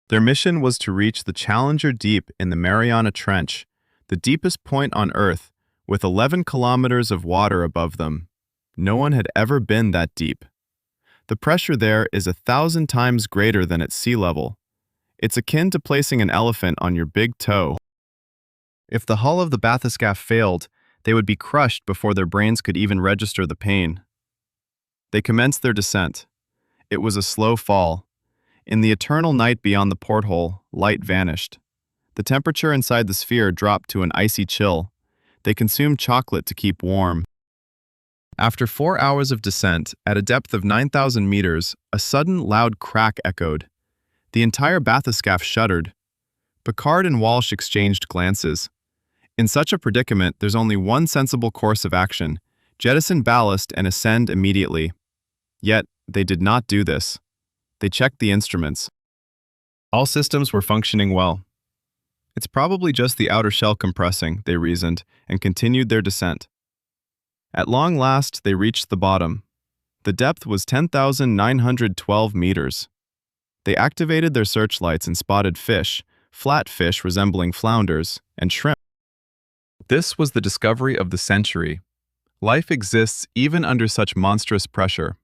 Their mission was to reach the Challenger Deep in the Mariana Trench, the deepest point on Earth, with 11 kilometers of water above them. No one had ever been that deep. The pressure there is 1,000 times greater than at sea level. It's akin to placing an elephant on your big toe. If the hull of the bathyscaphe failed, they would be crushed before their brains could even register the pain. They commenced their descent. It was a slow fall. In the eternal night beyond the porthole, light vanished. The temperature inside the sphere dropped to an icy chill. They consumed chocolate to keep warm. After 4 hours of descent, at a depth of 9,000 meters, a sudden loud crack echoed. The entire bathyscaphe shuddered. Piccard and Walsh exchanged glances. In such a predicament, there's only one sensible course of action: jettison ballast and ascend immediately. Yet, they did not do this. They checked the instruments. All systems were functioning well. It's probably just the outer shell compressing, they reasoned, and continued their descent. At long last, they reached the bottom. The depth was 10,912 meters. They activated their searchlights and spotted fish, flat fish resembling flounders, and shrimp. This was the discovery of the century. Life exists even under such monstrous pressure.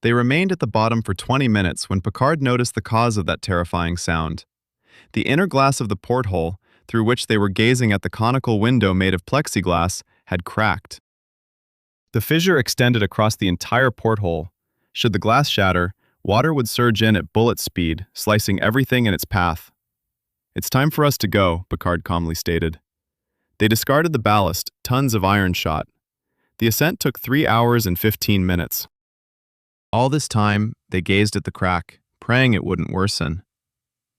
They remained at the bottom for 20 minutes when Piccard noticed the cause of that terrifying sound. The inner glass of the porthole, through which they were gazing at the conical window made of plexiglass, had cracked. The fissure extended across the entire porthole. Should the glass shatter, water would surge in at bullet speed, slicing everything in its path. "It's time for us to go," Piccard calmly stated. They discarded the ballast, tons of iron shot. The ascent took 3 hours and 15 minutes. All this time, they gazed at the crack, praying it wouldn't worsen.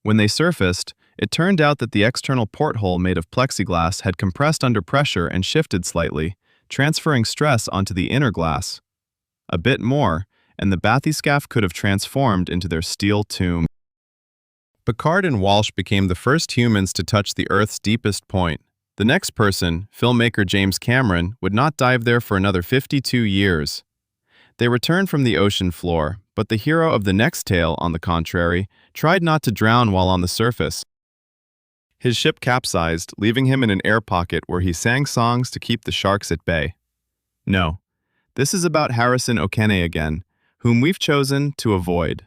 When they surfaced, it turned out that the external porthole made of plexiglass had compressed under pressure and shifted slightly, transferring stress onto the inner glass. A bit more, and the bathyscaphe could have transformed into their steel tomb. Piccard and Walsh became the first humans to touch the Earth's deepest point. The next person, filmmaker James Cameron, would not dive there for another 52 years. They returned from the ocean floor, but the hero of the next tale, on the contrary, tried not to drown while on the surface. His ship capsized, leaving him in an air pocket where he sang songs to keep the sharks at bay. No, this is about Harrison Okene again, whom we've chosen to avoid.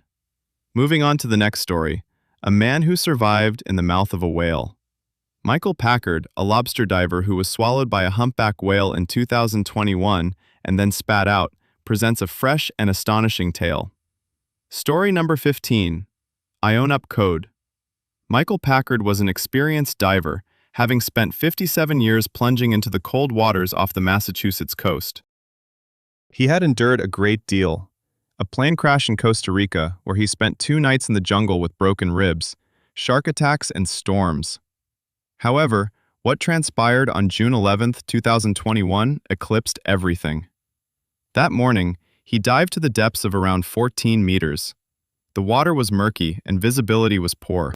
Moving on to the next story, a man who survived in the mouth of a whale. Michael Packard, a lobster diver who was swallowed by a humpback whale in 2021 and then spat out, presents a fresh and astonishing tale. Story number 15. I Own Up Code. Michael Packard was an experienced diver, having spent 57 years plunging into the cold waters off the Massachusetts coast. He had endured a great deal. A plane crash in Costa Rica, where he spent 2 nights in the jungle with broken ribs, shark attacks, and storms. However, what transpired on June 11, 2021 eclipsed everything. That morning, he dived to the depths of around 14 meters. The water was murky and visibility was poor.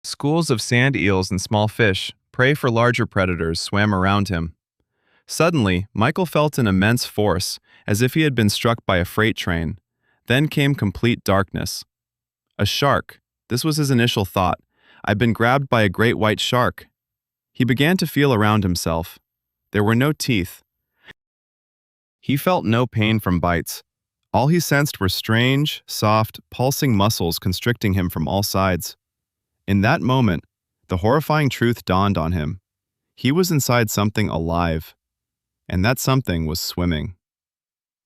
Schools of sand eels and small fish, prey for larger predators, swam around him. Suddenly, Michael felt an immense force, as if he had been struck by a freight train. Then came complete darkness. A shark. This was his initial thought. I've been grabbed by a great white shark. He began to feel around himself. There were no teeth. He felt no pain from bites. All he sensed were strange, soft, pulsing muscles constricting him from all sides. In that moment, the horrifying truth dawned on him. He was inside something alive, and that something was swimming.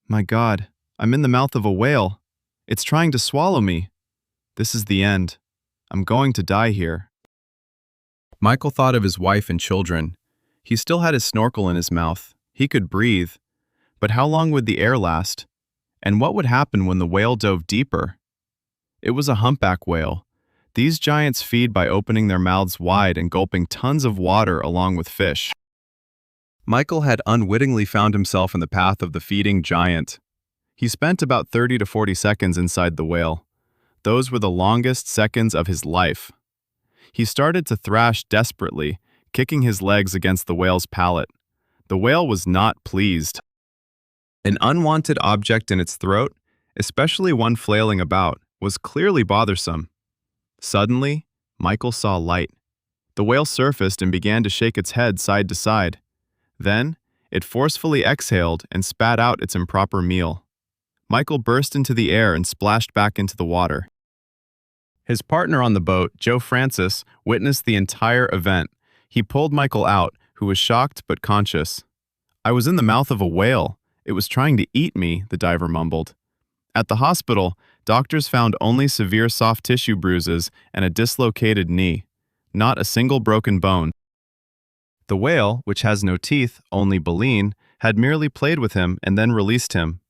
My God, I'm in the mouth of a whale. It's trying to swallow me. This is the end. I'm going to die here. Michael thought of his wife and children. He still had his snorkel in his mouth. He could breathe. But how long would the air last? And what would happen when the whale dove deeper? It was a humpback whale. These giants feed by opening their mouths wide and gulping tons of water along with fish. Michael had unwittingly found himself in the path of the feeding giant. He spent about 30 to 40 seconds inside the whale. Those were the longest seconds of his life. He started to thrash desperately, kicking his legs against the whale's palate. The whale was not pleased. An unwanted object in its throat, especially one flailing about, was clearly bothersome. Suddenly, Michael saw light. The whale surfaced and began to shake its head side to side. Then, it forcefully exhaled and spat out its improper meal. Michael burst into the air and splashed back into the water. His partner on the boat, Joe Francis, witnessed the entire event. He pulled Michael out, who was shocked but conscious. I was in the mouth of a whale. It was trying to eat me, the diver mumbled. At the hospital, doctors found only severe soft tissue bruises and a dislocated knee, not a single broken bone. The whale, which has no teeth, only baleen, had merely played with him and then released him.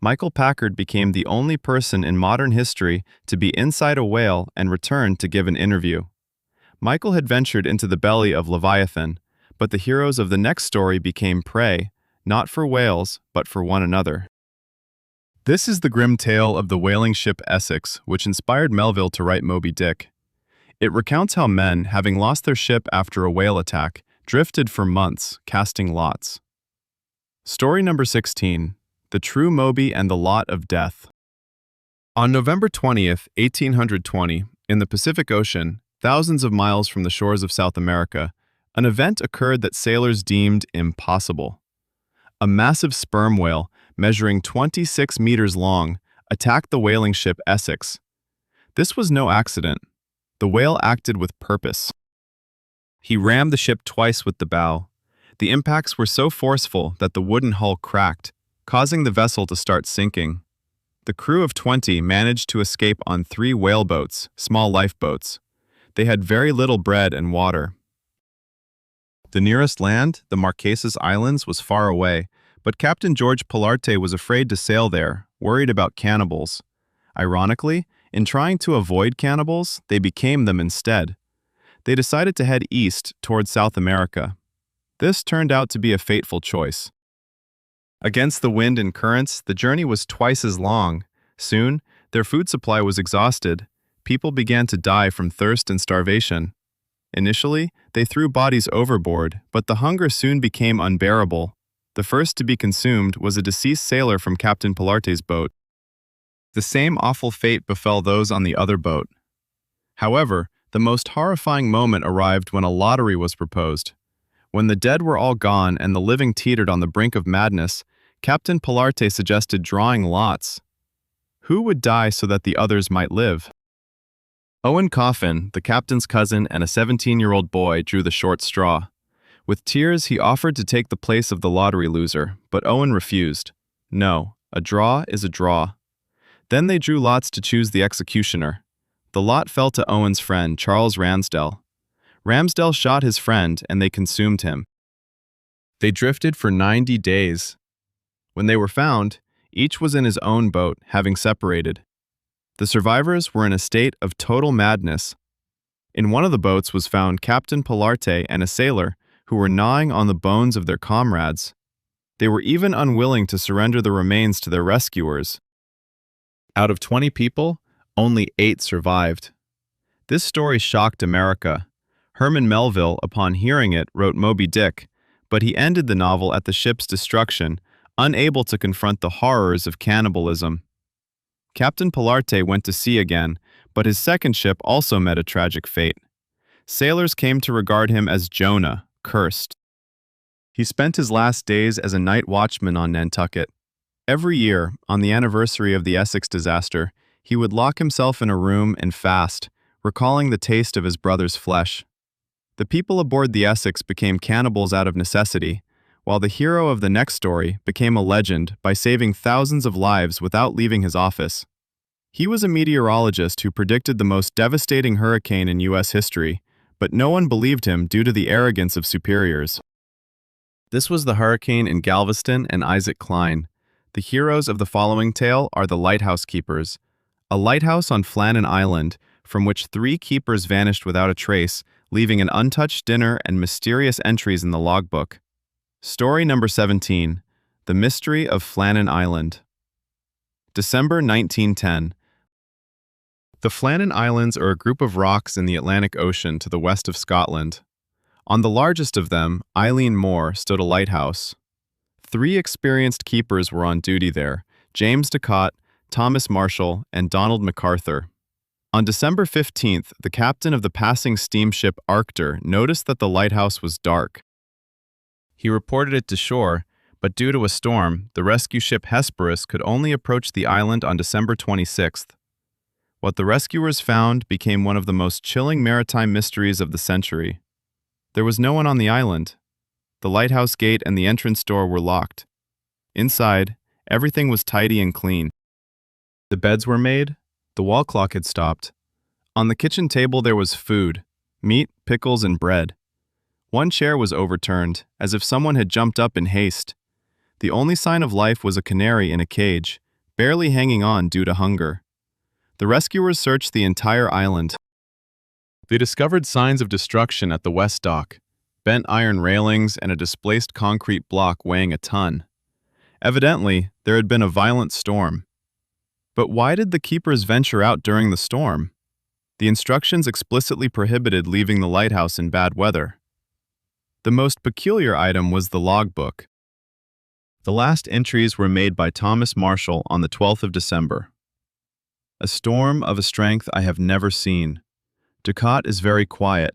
Michael Packard became the only person in modern history to be inside a whale and return to give an interview. Michael had ventured into the belly of Leviathan, but the heroes of the next story became prey, not for whales, but for one another. This is the grim tale of the whaling ship Essex, which inspired Melville to write Moby Dick. It recounts how men, having lost their ship after a whale attack, drifted for months, casting lots. Story number 16. The True Moby and the Lot of Death. On November 20th, 1820, in the Pacific Ocean, thousands of miles from the shores of South America, an event occurred that sailors deemed impossible. A massive sperm whale, measuring 26 meters long, attacked the whaling ship Essex. This was no accident. The whale acted with purpose. He rammed the ship twice with the bow. The impacts were so forceful that the wooden hull cracked, causing the vessel to start sinking. The crew of 20 managed to escape on 3 whaleboats, small lifeboats. They had very little bread and water. The nearest land, the Marquesas Islands, was far away, but Captain George Pilarte was afraid to sail there, worried about cannibals. Ironically, in trying to avoid cannibals, they became them instead. They decided to head east toward South America. This turned out to be a fateful choice. Against the wind and currents, the journey was twice as long. Soon, their food supply was exhausted. People began to die from thirst and starvation. Initially, they threw bodies overboard, but the hunger soon became unbearable. The first to be consumed was a deceased sailor from Captain Pilarte's boat. The same awful fate befell those on the other boat. However, the most horrifying moment arrived when a lottery was proposed. When the dead were all gone and the living teetered on the brink of madness, Captain Pilarte suggested drawing lots. Who would die so that the others might live? Owen Coffin, the captain's cousin and a 17-year-old boy, drew the short straw. With tears, he offered to take the place of the lottery loser, but Owen refused. No, a draw is a draw. Then they drew lots to choose the executioner. The lot fell to Owen's friend, Charles Ramsdell. Ramsdell shot his friend and they consumed him. They drifted for 90 days. When they were found, each was in his own boat, having separated. The survivors were in a state of total madness. In one of the boats was found Captain Pilarte and a sailor who were gnawing on the bones of their comrades. They were even unwilling to surrender the remains to their rescuers. Out of 20 people, only 8 survived. This story shocked America. Herman Melville, upon hearing it, wrote Moby Dick, but he ended the novel at the ship's destruction, unable to confront the horrors of cannibalism. Captain Pilarte went to sea again, but his second ship also met a tragic fate. Sailors came to regard him as Jonah, cursed. He spent his last days as a night watchman on Nantucket. Every year, on the anniversary of the Essex disaster, he would lock himself in a room and fast, recalling the taste of his brother's flesh. The people aboard the Essex became cannibals out of necessity, while the hero of the next story became a legend by saving thousands of lives without leaving his office. He was a meteorologist who predicted the most devastating hurricane in U.S. history, but no one believed him due to the arrogance of superiors. This was the hurricane in Galveston and Isaac Klein. The heroes of the following tale are the lighthouse keepers. A lighthouse on Flannan Island, from which 3 keepers vanished without a trace, leaving an untouched dinner and mysterious entries in the logbook. Story number 17, The Mystery of Flannan Island. December 1910. The Flannan Islands are a group of rocks in the Atlantic Ocean to the west of Scotland. On the largest of them, Eileen Moor, stood a lighthouse. 3 experienced keepers were on duty there, James Ducat, Thomas Marshall, and Donald MacArthur. On December 15th, the captain of the passing steamship Arctur noticed that the lighthouse was dark. He reported it to shore, but due to a storm, the rescue ship Hesperus could only approach the island on December 26th. What the rescuers found became one of the most chilling maritime mysteries of the century. There was no one on the island. The lighthouse gate and the entrance door were locked. Inside, everything was tidy and clean. The beds were made. The wall clock had stopped. On the kitchen table there was food, meat, pickles, and bread. One chair was overturned, as if someone had jumped up in haste. The only sign of life was a canary in a cage, barely hanging on due to hunger. The rescuers searched the entire island. They discovered signs of destruction at the west dock, bent iron railings and a displaced concrete block weighing a ton. Evidently, there had been a violent storm. But why did the keepers venture out during the storm? The instructions explicitly prohibited leaving the lighthouse in bad weather. The most peculiar item was the logbook. The last entries were made by Thomas Marshall on the 12th of December. A storm of a strength I have never seen. Ducat is very quiet.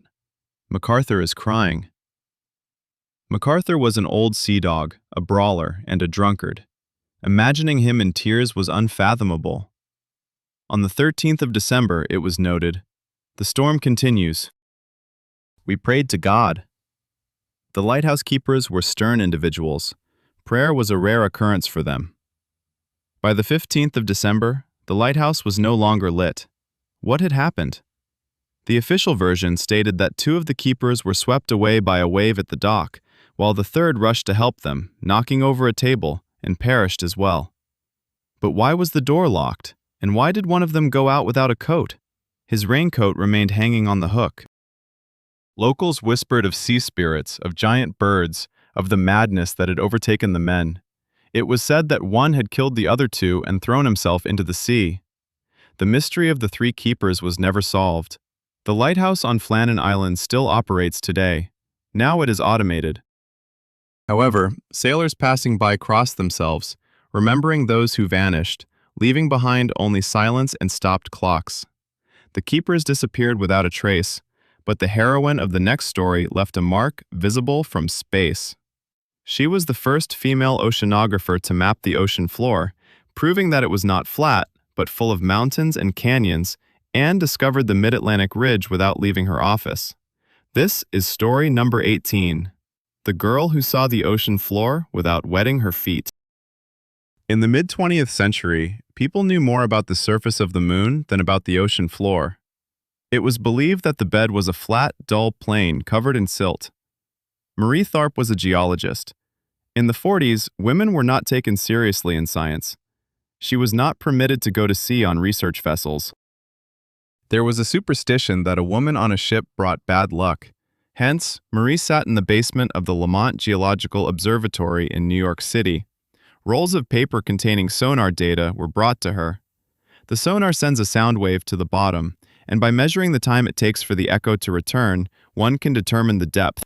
MacArthur is crying. MacArthur was an old sea dog, a brawler, and a drunkard. Imagining him in tears was unfathomable. On the 13th of December, it was noted, "The storm continues. We prayed to God." The lighthouse keepers were stern individuals. Prayer was a rare occurrence for them. By the 15th of December, the lighthouse was no longer lit. What had happened? The official version stated that 2 of the keepers were swept away by a wave at the dock, while the 3rd rushed to help them, knocking over a table, and perished as well. But why was the door locked? And why did one of them go out without a coat? His raincoat remained hanging on the hook. Locals whispered of sea spirits, of giant birds, of the madness that had overtaken the men. It was said that one had killed the other 2 and thrown himself into the sea. The mystery of the 3 keepers was never solved. The lighthouse on Flannan Island still operates today. Now it is automated. However, sailors passing by cross themselves, remembering those who vanished, leaving behind only silence and stopped clocks. The keepers disappeared without a trace, but the heroine of the next story left a mark visible from space. She was the first female oceanographer to map the ocean floor, proving that it was not flat, but full of mountains and canyons, and discovered the Mid-Atlantic Ridge without leaving her office. This is story number 18, The Girl Who Saw the Ocean Floor Without Wetting Her Feet. In the mid-20th century, people knew more about the surface of the moon than about the ocean floor. It was believed that the bed was a flat, dull plane covered in silt. Marie Tharp was a geologist. In the 40s, women were not taken seriously in science. She was not permitted to go to sea on research vessels. There was a superstition that a woman on a ship brought bad luck. Hence, Marie sat in the basement of the Lamont Geological Observatory in New York City. Rolls of paper containing sonar data were brought to her. The sonar sends a sound wave to the bottom, and by measuring the time it takes for the echo to return, one can determine the depth.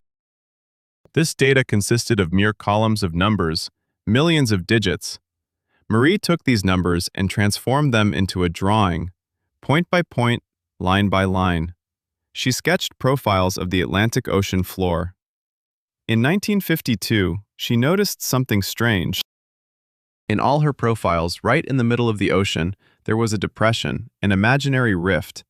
This data consisted of mere columns of numbers, millions of digits. Marie took these numbers and transformed them into a drawing, point by point, line by line. She sketched profiles of the Atlantic Ocean floor. In 1952, she noticed something strange. In all her profiles, right in the middle of the ocean, there was a depression, an imaginary rift.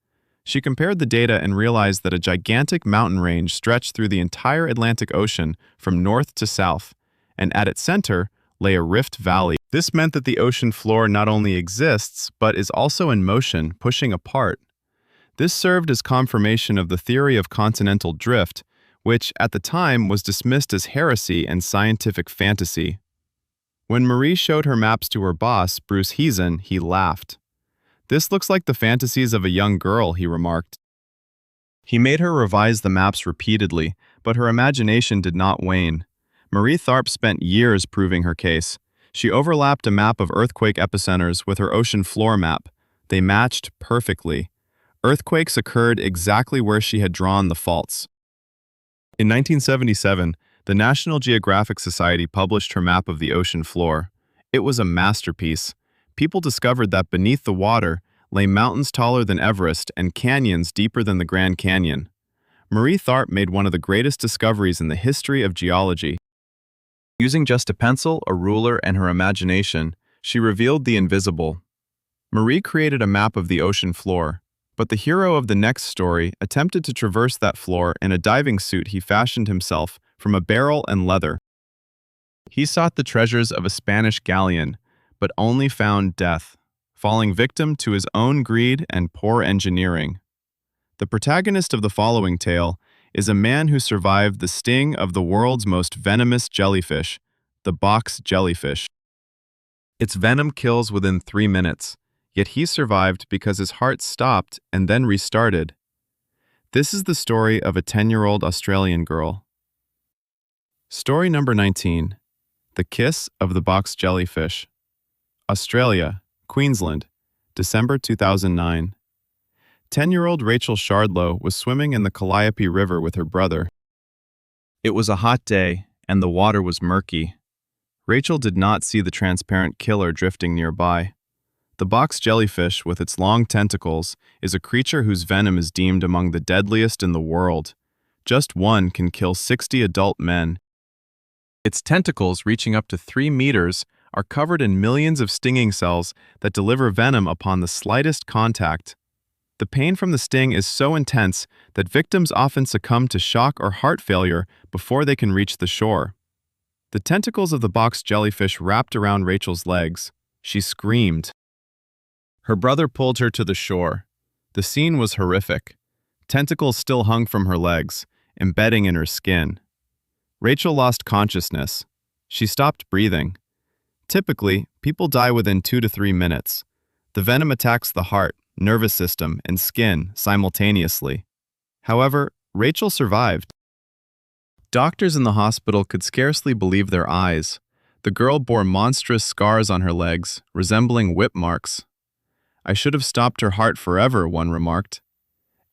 She compared the data and realized that a gigantic mountain range stretched through the entire Atlantic Ocean from north to south, and at its center lay a rift valley. This meant that the ocean floor not only exists, but is also in motion, pushing apart. This served as confirmation of the theory of continental drift, which, at the time, was dismissed as heresy and scientific fantasy. When Marie showed her maps to her boss, Bruce Heezen, he laughed. "This looks like the fantasies of a young girl," he remarked. He made her revise the maps repeatedly, but her imagination did not wane. Marie Tharp spent years proving her case. She overlapped a map of earthquake epicenters with her ocean floor map. They matched perfectly. Earthquakes occurred exactly where she had drawn the faults. In 1977, the National Geographic Society published her map of the ocean floor. It was a masterpiece. People discovered that beneath the water lay mountains taller than Everest and canyons deeper than the Grand Canyon. Marie Tharp made one of the greatest discoveries in the history of geology. Using just a pencil, a ruler, and her imagination, she revealed the invisible. Marie created a map of the ocean floor. But the hero of the next story attempted to traverse that floor in a diving suit he fashioned himself from a barrel and leather. He sought the treasures of a Spanish galleon, but only found death, falling victim to his own greed and poor engineering. The protagonist of the following tale is a man who survived the sting of the world's most venomous jellyfish, the box jellyfish. Its venom kills within 3 minutes. Yet he survived because his heart stopped and then restarted. This is the story of a 10-year-old Australian girl. Story number 19. The Kiss of the Box Jellyfish. Australia, Queensland, December 2009. 10-year-old Rachel Shardlow was swimming in the Calliope River with her brother. It was a hot day, and the water was murky. Rachel did not see the transparent killer drifting nearby. The box jellyfish, with its long tentacles, is a creature whose venom is deemed among the deadliest in the world. Just one can kill 60 adult men. Its tentacles, reaching up to 3 meters, are covered in millions of stinging cells that deliver venom upon the slightest contact. The pain from the sting is so intense that victims often succumb to shock or heart failure before they can reach the shore. The tentacles of the box jellyfish wrapped around Rachel's legs. She screamed. Her brother pulled her to the shore. The scene was horrific. Tentacles still hung from her legs, embedding in her skin. Rachel lost consciousness. She stopped breathing. Typically, people die within 2 to 3 minutes. The venom attacks the heart, nervous system, and skin simultaneously. However, Rachel survived. Doctors in the hospital could scarcely believe their eyes. The girl bore monstrous scars on her legs, resembling whip marks. "I should have stopped her heart forever," one remarked.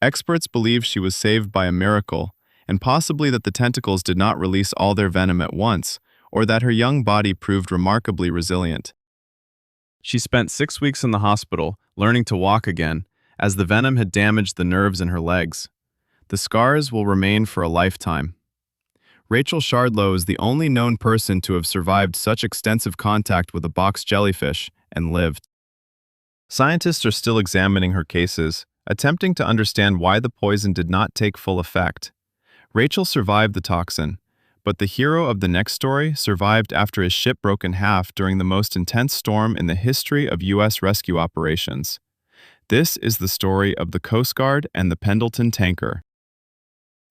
Experts believe she was saved by a miracle, and possibly that the tentacles did not release all their venom at once, or that her young body proved remarkably resilient. She spent 6 weeks in the hospital, learning to walk again, as the venom had damaged the nerves in her legs. The scars will remain for a lifetime. Rachel Shardlow is the only known person to have survived such extensive contact with a box jellyfish and lived. Scientists are still examining her cases, attempting to understand why the poison did not take full effect. Rachel survived the toxin, but the hero of the next story survived after his ship broke in half during the most intense storm in the history of U.S. rescue operations. This is the story of the Coast Guard and the Pendleton tanker.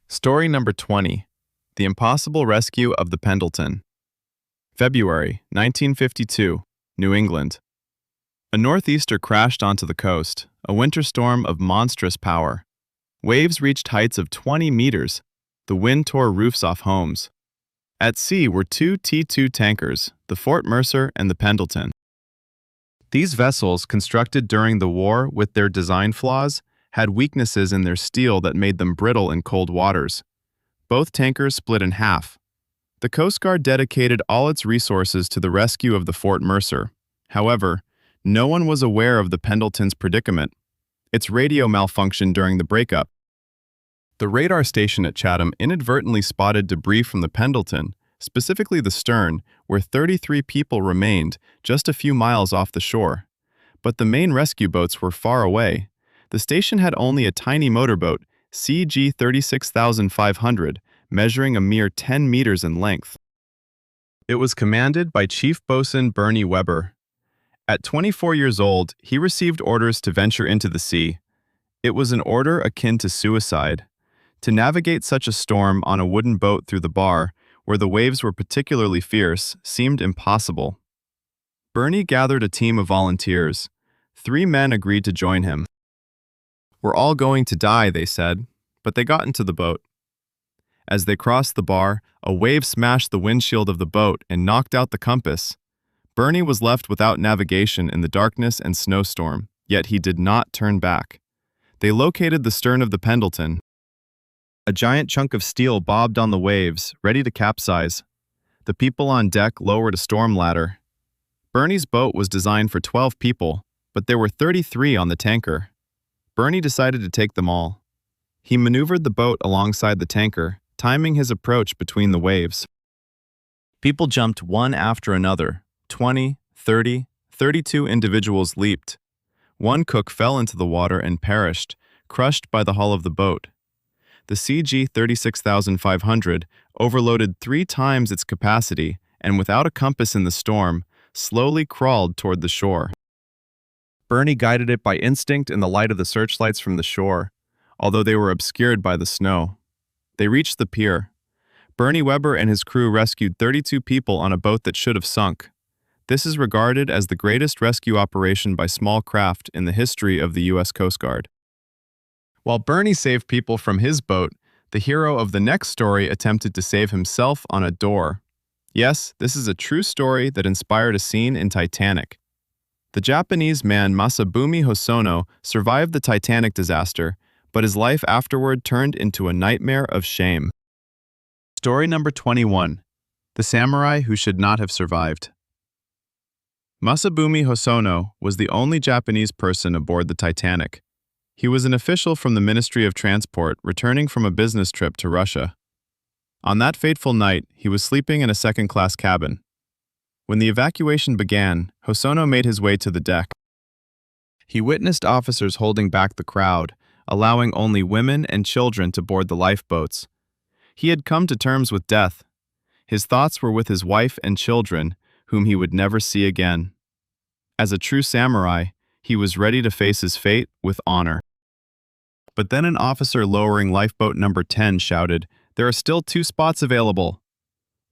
Story number 20. The Impossible Rescue of the Pendleton. February 1952, New England. A northeaster crashed onto the coast, a winter storm of monstrous power. Waves reached heights of 20 meters. The wind tore roofs off homes. At sea were two T-2 tankers, the Fort Mercer and the Pendleton. These vessels, constructed during the war with their design flaws, had weaknesses in their steel that made them brittle in cold waters. Both tankers split in half. The Coast Guard dedicated all its resources to the rescue of the Fort Mercer. However, no one was aware of the Pendleton's predicament. Its radio malfunctioned during the breakup. The radar station at Chatham inadvertently spotted debris from the Pendleton, specifically the stern, where 33 people remained just a few miles off the shore. But the main rescue boats were far away. The station had only a tiny motorboat, CG 36,500, measuring a mere 10 meters in length. It was commanded by Chief Boatswain Bernie Weber. At 24 years old, he received orders to venture into the sea. It was an order akin to suicide. To navigate such a storm on a wooden boat through the bar, where the waves were particularly fierce, seemed impossible. Bernie gathered a team of volunteers. 3 men agreed to join him. "We're all going to die," they said, but they got into the boat. As they crossed the bar, a wave smashed the windshield of the boat and knocked out the compass. Bernie was left without navigation in the darkness and snowstorm, yet he did not turn back. They located the stern of the Pendleton. A giant chunk of steel bobbed on the waves, ready to capsize. The people on deck lowered a storm ladder. Bernie's boat was designed for 12 people, but there were 33 on the tanker. Bernie decided to take them all. He maneuvered the boat alongside the tanker, timing his approach between the waves. People jumped one after another. 20, 30, 32 individuals leaped. One cook fell into the water and perished, crushed by the hull of the boat. The CG 36,500, overloaded 3 times its capacity and without a compass in the storm, slowly crawled toward the shore. Bernie guided it by instinct in the light of the searchlights from the shore, although they were obscured by the snow. They reached the pier. Bernie Weber and his crew rescued 32 people on a boat that should have sunk. This is regarded as the greatest rescue operation by small craft in the history of the U.S. Coast Guard. While Bernie saved people from his boat, the hero of the next story attempted to save himself on a door. Yes, this is a true story that inspired a scene in Titanic. The Japanese man Masabumi Hosono survived the Titanic disaster, but his life afterward turned into a nightmare of shame. Story number 21. The Samurai Who Should Not Have Survived. Masabumi Hosono was the only Japanese person aboard the Titanic. He was an official from the Ministry of Transport returning from a business trip to Russia. On that fateful night, he was sleeping in a second-class cabin. When the evacuation began, Hosono made his way to the deck. He witnessed officers holding back the crowd, allowing only women and children to board the lifeboats. He had come to terms with death. His thoughts were with his wife and children, whom he would never see again. As a true samurai, he was ready to face his fate with honor. But then an officer lowering lifeboat number 10 shouted, "There are still 2 spots available."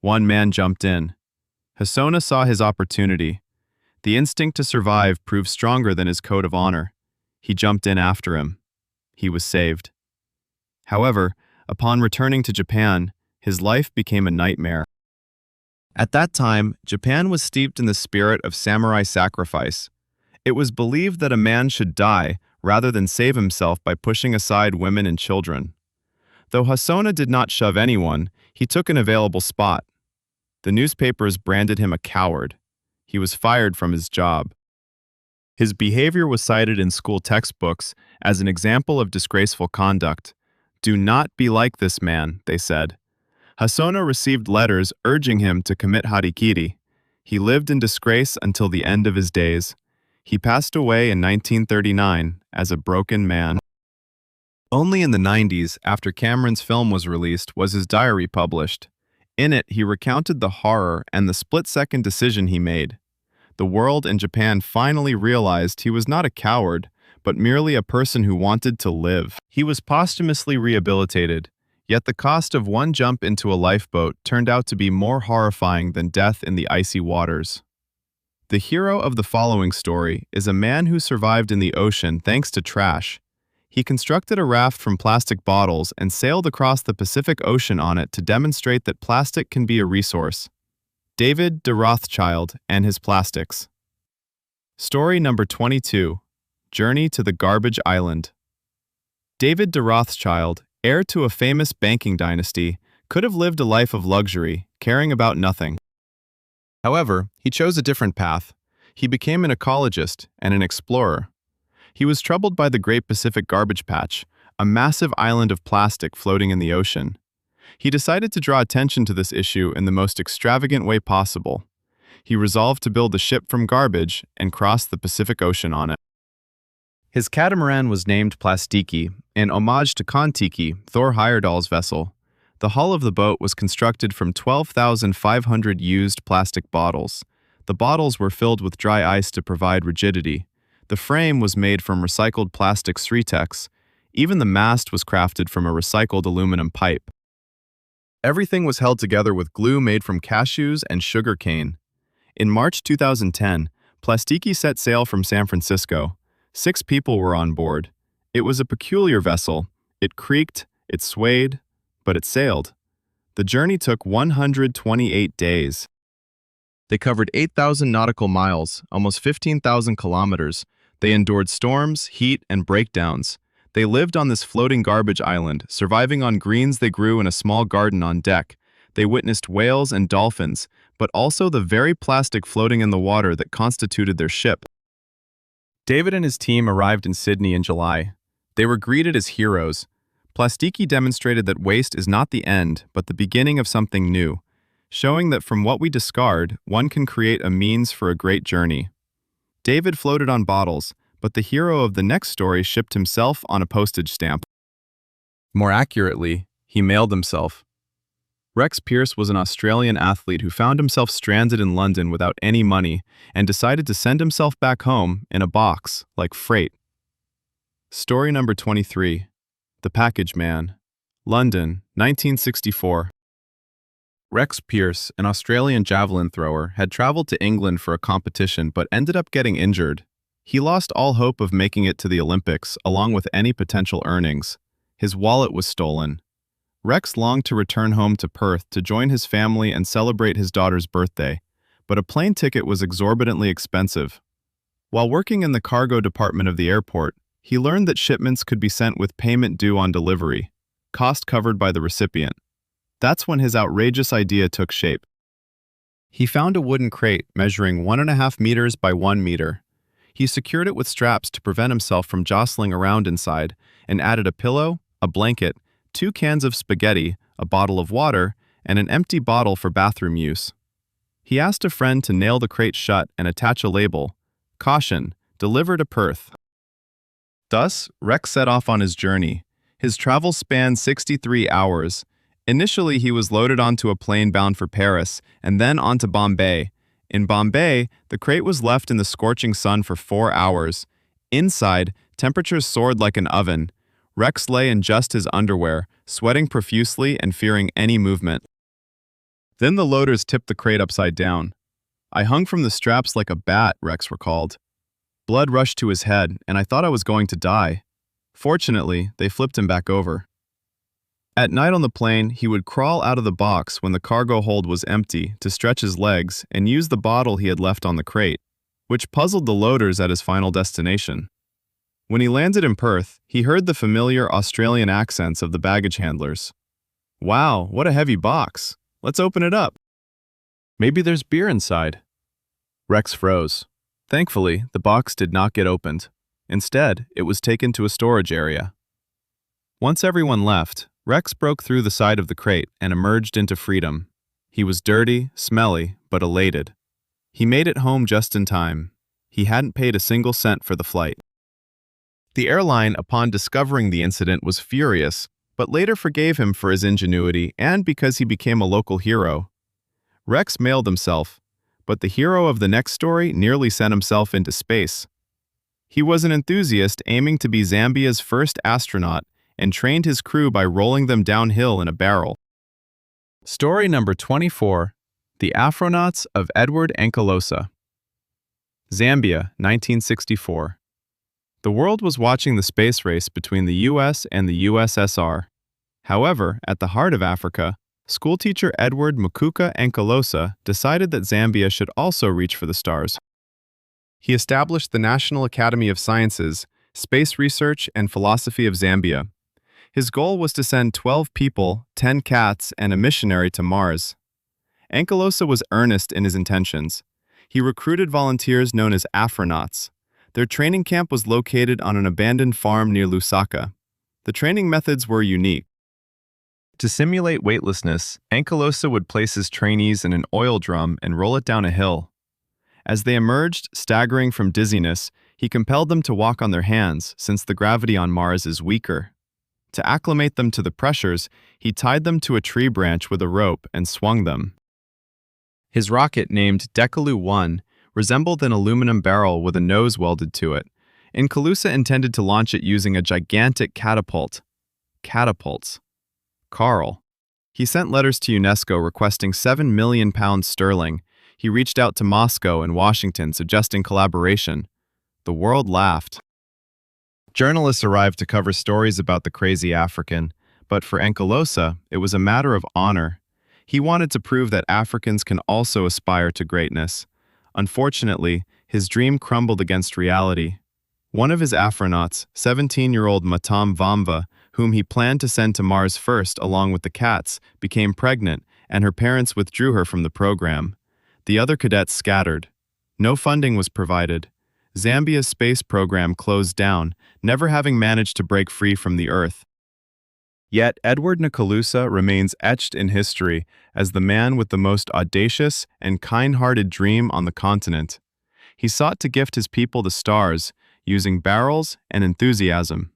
One man jumped in. Hosono saw his opportunity. The instinct to survive proved stronger than his code of honor. He jumped in after him. He was saved. However, upon returning to Japan, his life became a nightmare. At that time, Japan was steeped in the spirit of samurai sacrifice. It was believed that a man should die rather than save himself by pushing aside women and children. Though Hosono did not shove anyone, he took an available spot. The newspapers branded him a coward. He was fired from his job. His behavior was cited in school textbooks as an example of disgraceful conduct. "Do not be like this man," they said. Hosono received letters urging him to commit harikiri. He lived in disgrace until the end of his days. He passed away in 1939 as a broken man. Only in the 90s, after Cameron's film was released, was his diary published. In it, he recounted the horror and the split-second decision he made. The world and Japan finally realized he was not a coward, but merely a person who wanted to live. He was posthumously rehabilitated, yet the cost of one jump into a lifeboat turned out to be more horrifying than death in the icy waters. The hero of the following story is a man who survived in the ocean thanks to trash. He constructed a raft from plastic bottles and sailed across the Pacific Ocean on it to demonstrate that plastic can be a resource. David de Rothschild and his plastics. Story number 22. Journey to the Garbage Island. David de Rothschild, heir to a famous banking dynasty, could have lived a life of luxury, caring about nothing. However, he chose a different path. He became an ecologist and an explorer. He was troubled by the Great Pacific Garbage Patch, a massive island of plastic floating in the ocean. He decided to draw attention to this issue in the most extravagant way possible. He resolved to build a ship from garbage and cross the Pacific Ocean on it. His catamaran was named Plastiki, in homage to Kon-Tiki, Thor Heyerdahl's vessel. The hull of the boat was constructed from 12,500 used plastic bottles. The bottles were filled with dry ice to provide rigidity. The frame was made from recycled plastic Sritex. Even the mast was crafted from a recycled aluminum pipe. Everything was held together with glue made from cashews and sugar cane. In March 2010, Plastiki set sail from San Francisco. 6 people were on board. It was a peculiar vessel. It creaked, it swayed, but it sailed. The journey took 128 days. They covered 8,000 nautical miles, almost 15,000 kilometers. They endured storms, heat, and breakdowns. They lived on this floating garbage island, surviving on greens they grew in a small garden on deck. They witnessed whales and dolphins, but also the very plastic floating in the water that constituted their ship. David and his team arrived in Sydney in July. They were greeted as heroes. Plastiki demonstrated that waste is not the end, but the beginning of something new, showing that from what we discard, one can create a means for a great journey. David floated on bottles, but the hero of the next story shipped himself on a postage stamp. More accurately, he mailed himself. Rex Pierce was an Australian athlete who found himself stranded in London without any money and decided to send himself back home in a box, like freight. Story number 23. The Package Man. London, 1964. Rex Pierce, an Australian javelin thrower, had traveled to England for a competition but ended up getting injured. He lost all hope of making it to the Olympics, along with any potential earnings. His wallet was stolen. Rex longed to return home to Perth to join his family and celebrate his daughter's birthday, but a plane ticket was exorbitantly expensive. While working in the cargo department of the airport, he learned that shipments could be sent with payment due on delivery, cost covered by the recipient. That's when his outrageous idea took shape. He found a wooden crate measuring 1.5 meters by 1 meter. He secured it with straps to prevent himself from jostling around inside and added a pillow, a blanket, 2 cans of spaghetti, a bottle of water, and an empty bottle for bathroom use. He asked a friend to nail the crate shut and attach a label, "Caution, deliver to Perth." Thus, Rex set off on his journey. His travel spanned 63 hours. Initially, he was loaded onto a plane bound for Paris and then onto Bombay. In Bombay, the crate was left in the scorching sun for 4 hours. Inside, temperatures soared like an oven. Rex lay in just his underwear, sweating profusely and fearing any movement. Then the loaders tipped the crate upside down. "I hung from the straps like a bat," Rex recalled. Blood rushed to his head, and I thought I was going to die. Fortunately, they flipped him back over. At night on the plane, he would crawl out of the box when the cargo hold was empty to stretch his legs and use the bottle he had left on the crate, which puzzled the loaders at his final destination. When he landed in Perth, he heard the familiar Australian accents of the baggage handlers. "Wow, what a heavy box. Let's open it up. Maybe there's beer inside." Rex froze. Thankfully, the box did not get opened. Instead, it was taken to a storage area. Once everyone left, Rex broke through the side of the crate and emerged into freedom. He was dirty, smelly, but elated. He made it home just in time. He hadn't paid a single cent for the flight. The airline, upon discovering the incident, was furious, but later forgave him for his ingenuity and because he became a local hero. Rex mailed himself, but the hero of the next story nearly sent himself into space. He was an enthusiast aiming to be Zambia's first astronaut and trained his crew by rolling them downhill in a barrel. Story number 24. The Afronauts of Edward Ankalosa. Zambia, 1964. The world was watching the space race between the US and the USSR. However, at the heart of Africa, schoolteacher Edward Mukuka Ankalosa decided that Zambia should also reach for the stars. He established the National Academy of Sciences, Space Research, and Philosophy of Zambia. His goal was to send 12 people, 10 cats, and a missionary to Mars. Ankalosa was earnest in his intentions. He recruited volunteers known as Afronauts. Their training camp was located on an abandoned farm near Lusaka. The training methods were unique. To simulate weightlessness, Ankalosa would place his trainees in an oil drum and roll it down a hill. As they emerged, staggering from dizziness, he compelled them to walk on their hands, since the gravity on Mars is weaker. To acclimate them to the pressures, he tied them to a tree branch with a rope and swung them. His rocket, named Decaloo-1, resembled an aluminum barrel with a nose welded to it. Ankalosa intended to launch it using a gigantic catapult. Catapults. Carl. He sent letters to UNESCO requesting £7 million sterling. He reached out to Moscow and Washington suggesting collaboration. The world laughed. Journalists arrived to cover stories about the crazy African, but for Ankalosa, it was a matter of honor. He wanted to prove that Africans can also aspire to greatness. Unfortunately, his dream crumbled against reality. One of his Afronauts, 17-year-old Matam Vamva, whom he planned to send to Mars first along with the cats, became pregnant, and her parents withdrew her from the program. The other cadets scattered. No funding was provided. Zambia's space program closed down, never having managed to break free from the Earth. Yet Edward Ankalosa remains etched in history as the man with the most audacious and kind-hearted dream on the continent. He sought to gift his people the stars, using barrels and enthusiasm.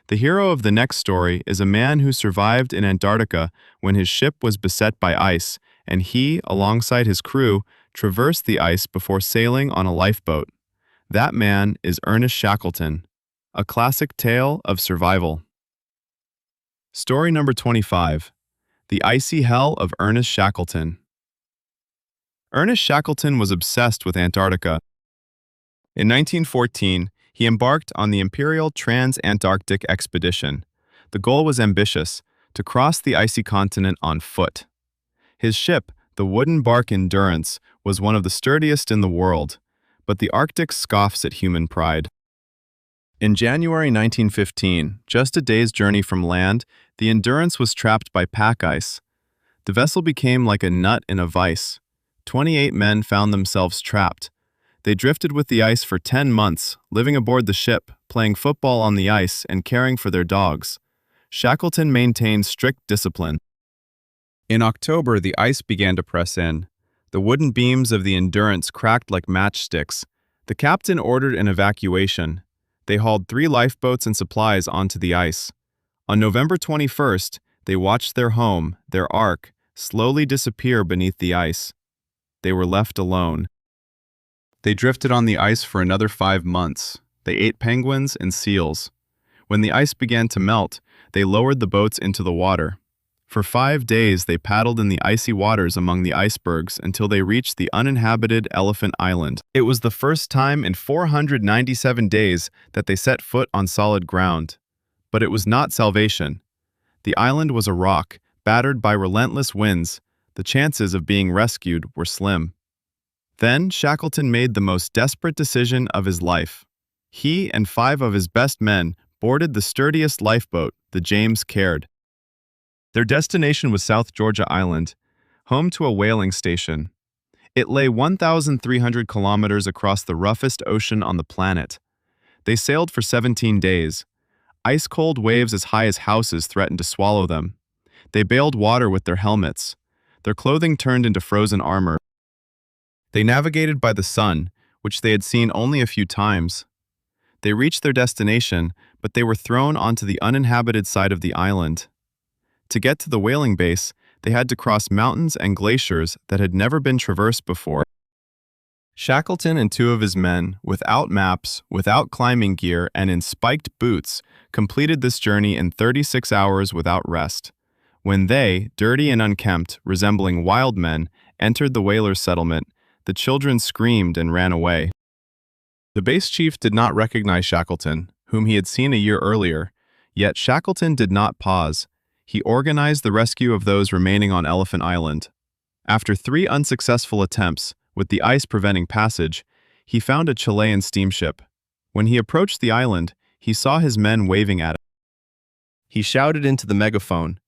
The hero of the next story is a man who survived in Antarctica when his ship was beset by ice, and he, alongside his crew, traversed the ice before sailing on a lifeboat. That man is Ernest Shackleton, a classic tale of survival. Story number 25. The Icy Hell of Ernest Shackleton. Ernest Shackleton was obsessed with Antarctica. In 1914, he embarked on the Imperial Trans-Antarctic Expedition. The goal was ambitious, to cross the icy continent on foot. His ship, the wooden bark Endurance, was one of the sturdiest in the world, but the Arctic scoffs at human pride. In January 1915, just a day's journey from land, the Endurance was trapped by pack ice. The vessel became like a nut in a vise. 28 men found themselves trapped. They drifted with the ice for 10 months, living aboard the ship, playing football on the ice, and caring for their dogs. Shackleton maintained strict discipline. In October, the ice began to press in. The wooden beams of the Endurance cracked like matchsticks. The captain ordered an evacuation. They hauled 3 lifeboats and supplies onto the ice. On November 21st, they watched their home, their ark, slowly disappear beneath the ice. They were left alone. They drifted on the ice for another 5 months. They ate penguins and seals. When the ice began to melt, they lowered the boats into the water. For 5 days, they paddled in the icy waters among the icebergs until they reached the uninhabited Elephant Island. It was the first time in 497 days that they set foot on solid ground. But it was not salvation. The island was a rock, battered by relentless winds. The chances of being rescued were slim. Then Shackleton made the most desperate decision of his life. He and 5 of his best men boarded the sturdiest lifeboat, the James Caird. Their destination was South Georgia Island, home to a whaling station. It lay 1,300 kilometers across the roughest ocean on the planet. They sailed for 17 days. Ice-cold waves as high as houses threatened to swallow them. They bailed water with their helmets. Their clothing turned into frozen armor. They navigated by the sun, which they had seen only a few times. They reached their destination, but they were thrown onto the uninhabited side of the island. To get to the whaling base, they had to cross mountains and glaciers that had never been traversed before. Shackleton and two of his men, without maps, without climbing gear, and in spiked boots, completed this journey in 36 hours without rest. When they, dirty and unkempt, resembling wild men, entered the whalers' settlement, the children screamed and ran away. The base chief did not recognize Shackleton, whom he had seen a year earlier, yet Shackleton did not pause. He organized the rescue of those remaining on Elephant Island. After 3 unsuccessful attempts, with the ice preventing passage, he found a Chilean steamship. When he approached the island, he saw his men waving at him. He shouted into the megaphone,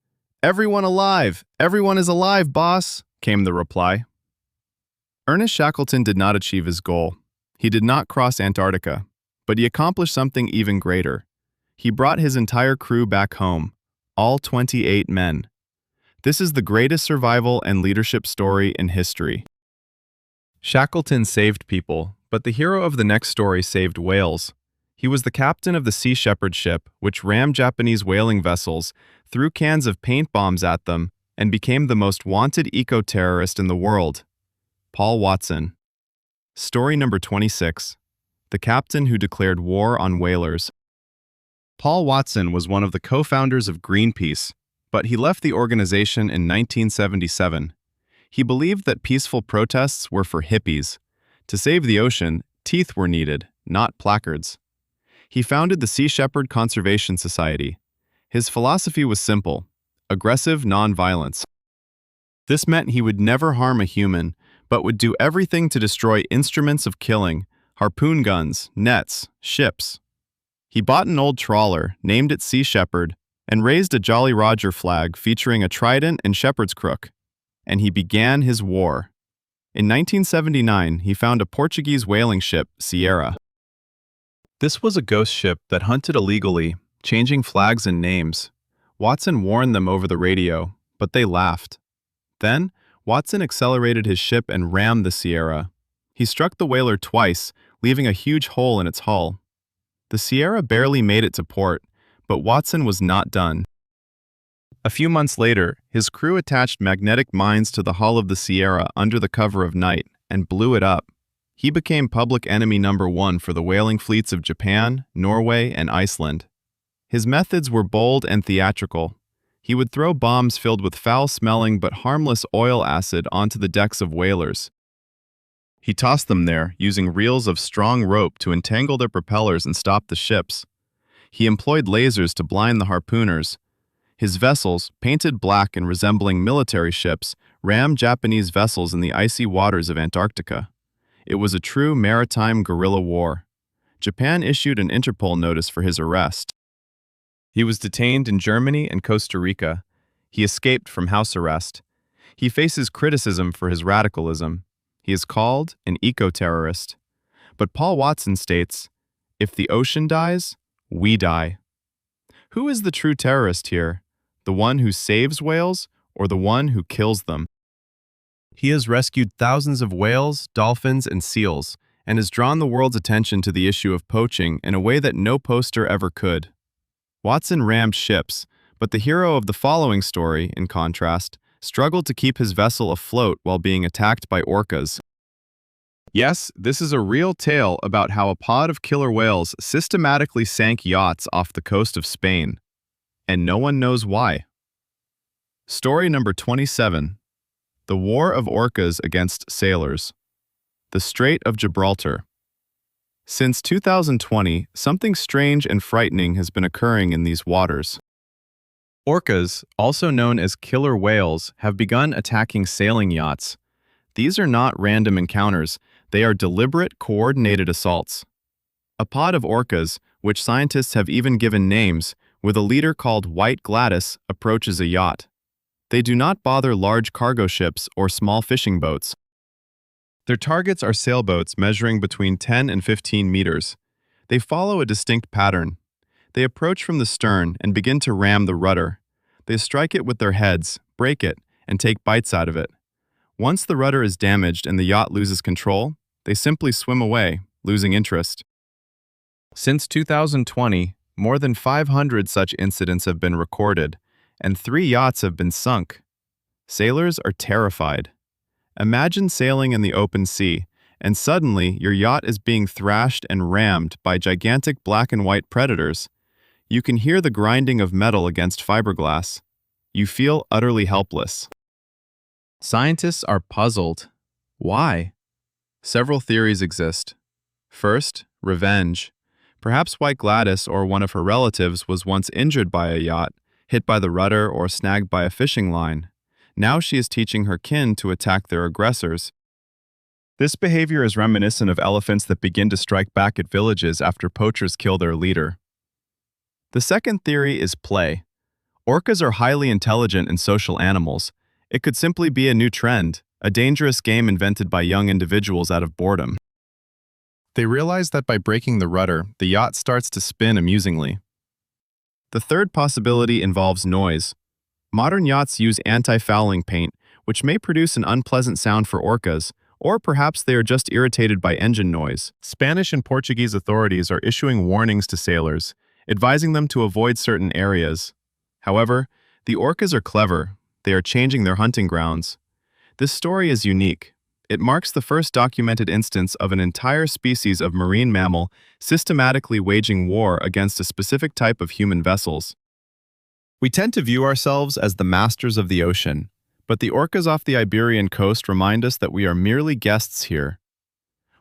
"Everyone alive! Everyone is alive, boss!" came the reply. Ernest Shackleton did not achieve his goal. He did not cross Antarctica, but he accomplished something even greater. He brought his entire crew back home, all 28 men. This is the greatest survival and leadership story in history. Shackleton saved people, but the hero of the next story saved whales. He was the captain of the Sea Shepherd ship, which rammed Japanese whaling vessels, threw cans of paint bombs at them, and became the most wanted eco-terrorist in the world. Paul Watson. Story number 26. The captain who declared war on whalers. Paul Watson was one of the co-founders of Greenpeace, but he left the organization in 1977. He believed that peaceful protests were for hippies. To save the ocean, teeth were needed, not placards. He founded the Sea Shepherd Conservation Society. His philosophy was simple: aggressive nonviolence. This meant he would never harm a human, but would do everything to destroy instruments of killing, harpoon guns, nets, ships. He bought an old trawler, named it Sea Shepherd, and raised a Jolly Roger flag featuring a trident and shepherd's crook. And he began his war. In 1979, he found a Portuguese whaling ship, Sierra. This was a ghost ship that hunted illegally, changing flags and names. Watson warned them over the radio, but they laughed. Then, Watson accelerated his ship and rammed the Sierra. He struck the whaler twice, leaving a huge hole in its hull. The Sierra barely made it to port, but Watson was not done. A few months later, his crew attached magnetic mines to the hull of the Sierra under the cover of night and blew it up. He became public enemy number 1 for the whaling fleets of Japan, Norway, and Iceland. His methods were bold and theatrical. He would throw bombs filled with foul-smelling but harmless oil acid onto the decks of whalers. He tossed them there, using reels of strong rope to entangle their propellers and stop the ships. He employed lasers to blind the harpooners. His vessels, painted black and resembling military ships, rammed Japanese vessels in the icy waters of Antarctica. It was a true maritime guerrilla war. Japan issued an Interpol notice for his arrest. He was detained in Germany and Costa Rica. He escaped from house arrest. He faces criticism for his radicalism. He is called an eco-terrorist. But Paul Watson states, "If the ocean dies, we die." Who is the true terrorist here? The one who saves whales or the one who kills them? He has rescued thousands of whales, dolphins, and seals, and has drawn the world's attention to the issue of poaching in a way that no poster ever could. Watson rammed ships, but the hero of the following story, in contrast, struggled to keep his vessel afloat while being attacked by orcas. Yes, this is a real tale about how a pod of killer whales systematically sank yachts off the coast of Spain. And no one knows why. Story number 27. The War of Orcas Against Sailors. The Strait of Gibraltar. Since 2020, something strange and frightening has been occurring in these waters. Orcas, also known as killer whales, have begun attacking sailing yachts. These are not random encounters, they are deliberate, coordinated assaults. A pod of orcas, which scientists have even given names, with a leader called White Gladys, approaches a yacht. They do not bother large cargo ships or small fishing boats. Their targets are sailboats measuring between 10 and 15 meters. They follow a distinct pattern. They approach from the stern and begin to ram the rudder. They strike it with their heads, break it, and take bites out of it. Once the rudder is damaged and the yacht loses control, they simply swim away, losing interest. Since 2020, more than 500 such incidents have been recorded, and 3 yachts have been sunk. Sailors are terrified. Imagine sailing in the open sea, and suddenly your yacht is being thrashed and rammed by gigantic black and white predators. You can hear the grinding of metal against fiberglass. You feel utterly helpless. Scientists are puzzled. Why? Several theories exist. First, revenge. Perhaps White Gladys or one of her relatives was once injured by a yacht, hit by the rudder or snagged by a fishing line. Now she is teaching her kin to attack their aggressors. This behavior is reminiscent of elephants that begin to strike back at villages after poachers kill their leader. The second theory is play. Orcas are highly intelligent and social animals. It could simply be a new trend, a dangerous game invented by young individuals out of boredom. They realize that by breaking the rudder, the yacht starts to spin amusingly. The third possibility involves noise. Modern yachts use anti-fouling paint, which may produce an unpleasant sound for orcas, or perhaps they are just irritated by engine noise. Spanish and Portuguese authorities are issuing warnings to sailors, advising them to avoid certain areas. However, the orcas are clever. They are changing their hunting grounds. This story is unique. It marks the first documented instance of an entire species of marine mammal systematically waging war against a specific type of human vessels. We tend to view ourselves as the masters of the ocean, but the orcas off the Iberian coast remind us that we are merely guests here.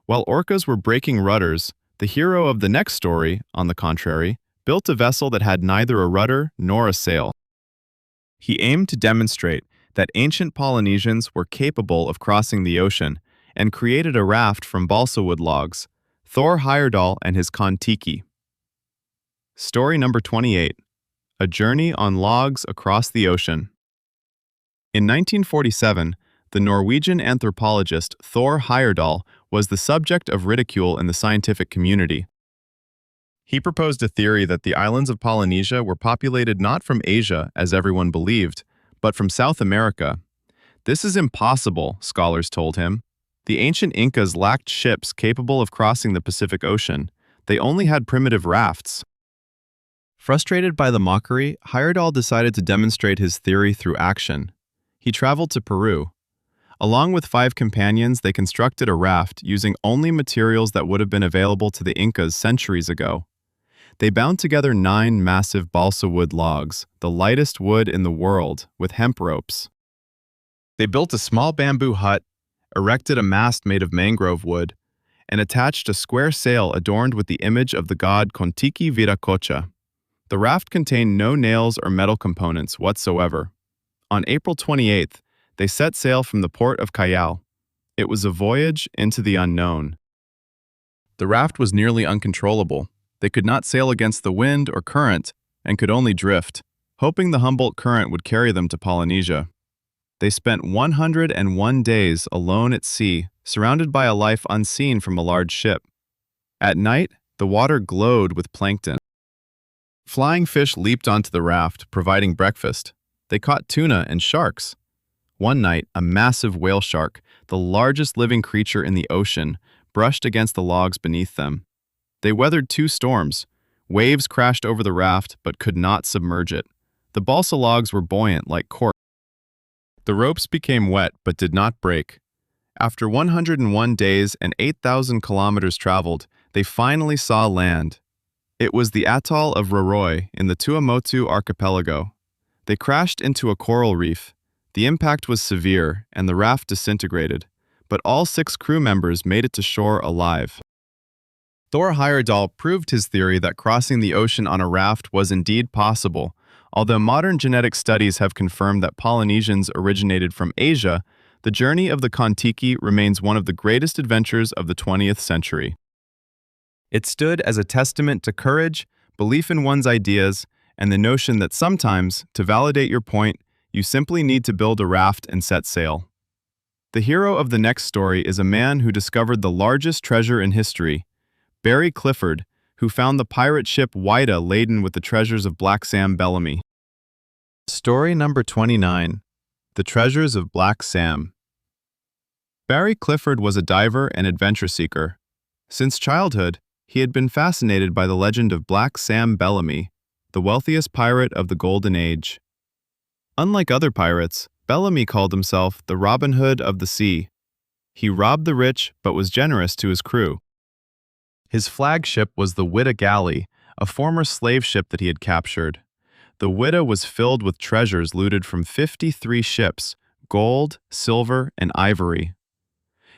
While orcas were breaking rudders, the hero of the next story, on the contrary, built a vessel that had neither a rudder nor a sail. He aimed to demonstrate that ancient Polynesians were capable of crossing the ocean and created a raft from balsa wood logs, Thor Heyerdahl and his Kon-Tiki. Story number 28. A Journey on Logs Across the Ocean. In 1947, the Norwegian anthropologist Thor Heyerdahl was the subject of ridicule in the scientific community. He proposed a theory that the islands of Polynesia were populated not from Asia, as everyone believed, but from South America. This is impossible, scholars told him. The ancient Incas lacked ships capable of crossing the Pacific Ocean. They only had primitive rafts. Frustrated by the mockery, Heyerdahl decided to demonstrate his theory through action. He traveled to Peru. Along with 5 companions, they constructed a raft using only materials that would have been available to the Incas centuries ago. They bound together 9 massive balsa wood logs, the lightest wood in the world, with hemp ropes. They built a small bamboo hut, erected a mast made of mangrove wood, and attached a square sail adorned with the image of the god Kon-Tiki Viracocha. The raft contained no nails or metal components whatsoever. On April 28th, they set sail from the port of Callao. It was a voyage into the unknown. The raft was nearly uncontrollable. They could not sail against the wind or current and could only drift, hoping the Humboldt Current would carry them to Polynesia. They spent 101 days alone at sea, surrounded by a life unseen from a large ship. At night, the water glowed with plankton. Flying fish leaped onto the raft, providing breakfast. They caught tuna and sharks. One night, a massive whale shark, the largest living creature in the ocean, brushed against the logs beneath them. They weathered 2 storms. Waves crashed over the raft but could not submerge it. The balsa logs were buoyant like cork. The ropes became wet but did not break. After 101 days and 8,000 kilometers traveled, they finally saw land. It was the atoll of Roroi in the Tuamotu archipelago. They crashed into a coral reef. The impact was severe and the raft disintegrated, but all 6 crew members made it to shore alive. Thor Heyerdahl proved his theory that crossing the ocean on a raft was indeed possible. Although modern genetic studies have confirmed that Polynesians originated from Asia, the journey of the Kon-Tiki remains one of the greatest adventures of the 20th century. It stood as a testament to courage, belief in one's ideas, and the notion that sometimes, to validate your point, you simply need to build a raft and set sail. The hero of the next story is a man who discovered the largest treasure in history, Barry Clifford, who found the pirate ship Whydah laden with the treasures of Black Sam Bellamy. Story number 29. The Treasures of Black Sam. Barry Clifford was a diver and adventure seeker. Since childhood, he had been fascinated by the legend of Black Sam Bellamy, the wealthiest pirate of the Golden Age. Unlike other pirates, Bellamy called himself the Robin Hood of the sea. He robbed the rich but was generous to his crew. His flagship was the Witta Galley, a former slave ship that he had captured. The Witta was filled with treasures looted from 53 ships, gold, silver, and ivory.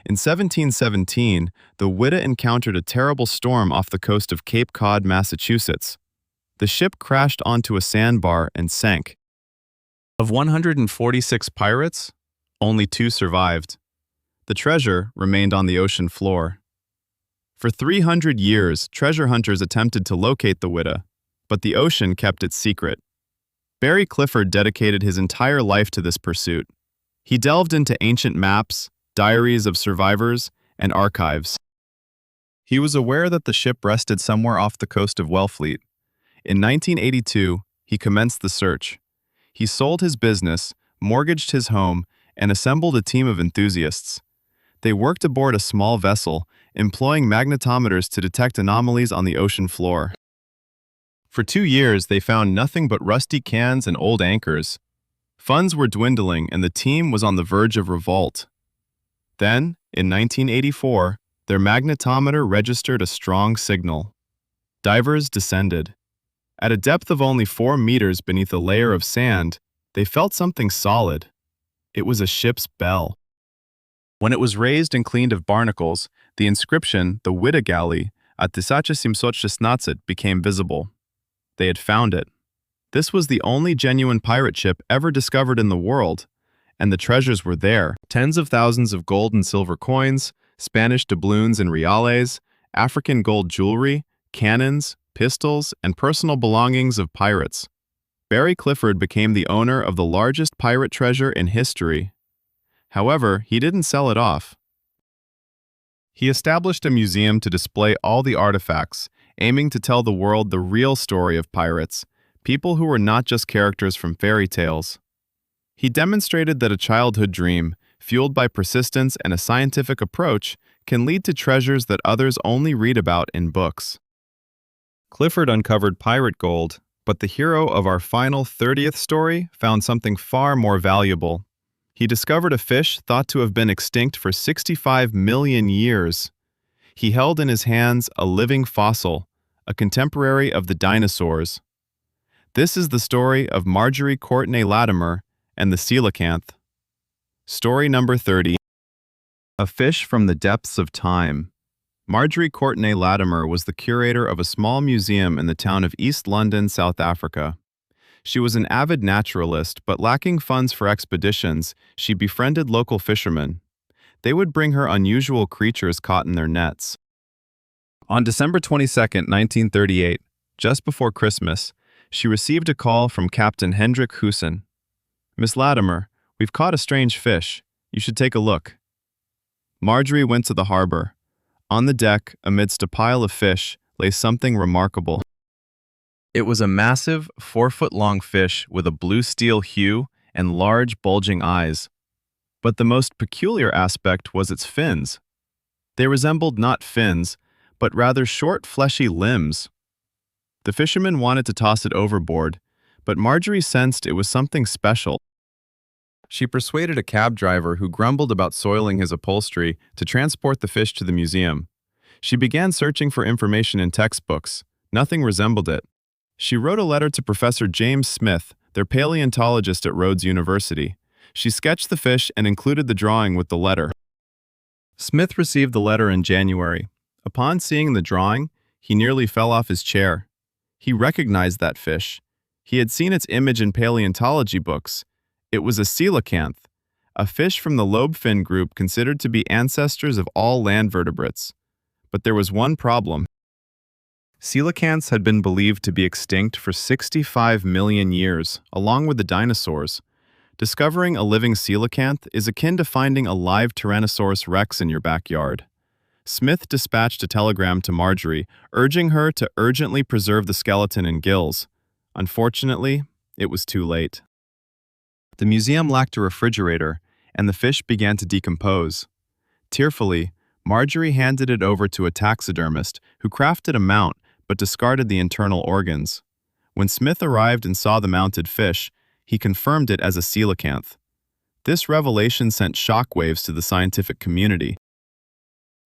In 1717, the Witta encountered a terrible storm off the coast of Cape Cod, Massachusetts. The ship crashed onto a sandbar and sank. Of 146 pirates, only 2 survived. The treasure remained on the ocean floor. For 300 years, treasure hunters attempted to locate the Witta, but the ocean kept it secret. Barry Clifford dedicated his entire life to this pursuit. He delved into ancient maps, diaries of survivors, and archives. He was aware that the ship rested somewhere off the coast of Wellfleet. In 1982, he commenced the search. He sold his business, mortgaged his home, and assembled a team of enthusiasts. They worked aboard a small vessel, employing magnetometers to detect anomalies on the ocean floor. For 2 years, they found nothing but rusty cans and old anchors. Funds were dwindling, and the team was on the verge of revolt. Then, in 1984, their magnetometer registered a strong signal. Divers descended. At a depth of only 4 meters beneath a layer of sand, they felt something solid. It was a ship's bell. When it was raised and cleaned of barnacles, the inscription, the Witta Galley, at 1716, became visible. They had found it. This was the only genuine pirate ship ever discovered in the world, and the treasures were there. Tens of thousands of gold and silver coins, Spanish doubloons and reales, African gold jewelry, cannons, pistols, and personal belongings of pirates. Barry Clifford became the owner of the largest pirate treasure in history. However, he didn't sell it off. He established a museum to display all the artifacts, aiming to tell the world the real story of pirates, people who were not just characters from fairy tales. He demonstrated that a childhood dream, fueled by persistence and a scientific approach, can lead to treasures that others only read about in books. Clifford uncovered pirate gold, but the hero of our final 30th story found something far more valuable. He discovered a fish thought to have been extinct for 65 million years. He held in his hands a living fossil, a contemporary of the dinosaurs. This is the story of Marjorie Courtenay Latimer and the coelacanth. Story number 30. A fish from the depths of time. Marjorie Courtenay Latimer was the curator of a small museum in the town of East London, South Africa. She was an avid naturalist, but lacking funds for expeditions, she befriended local fishermen. They would bring her unusual creatures caught in their nets. On December 22, 1938, just before Christmas, she received a call from Captain Hendrik Hussen. "Miss Latimer, we've caught a strange fish. You should take a look." Marjorie went to the harbor. On the deck, amidst a pile of fish, lay something remarkable. It was a massive, 4-foot-long fish with a blue steel hue and large, bulging eyes. But the most peculiar aspect was its fins. They resembled not fins, but rather short, fleshy limbs. The fisherman wanted to toss it overboard, but Marjorie sensed it was something special. She persuaded a cab driver who grumbled about soiling his upholstery to transport the fish to the museum. She began searching for information in textbooks. Nothing resembled it. She wrote a letter to Professor James Smith, their paleontologist at Rhodes University. She sketched the fish and included the drawing with the letter. Smith received the letter in January. Upon seeing the drawing, he nearly fell off his chair. He recognized that fish. He had seen its image in paleontology books. It was a coelacanth, a fish from the lobefin group considered to be ancestors of all land vertebrates. But there was one problem. Coelacanths had been believed to be extinct for 65 million years, along with the dinosaurs. Discovering a living coelacanth is akin to finding a live Tyrannosaurus rex in your backyard. Smith dispatched a telegram to Marjorie, urging her to urgently preserve the skeleton and gills. Unfortunately, it was too late. The museum lacked a refrigerator, and the fish began to decompose. Tearfully, Marjorie handed it over to a taxidermist who crafted a mount but discarded the internal organs. When Smith arrived and saw the mounted fish, he confirmed it as a coelacanth. This revelation sent shockwaves to the scientific community.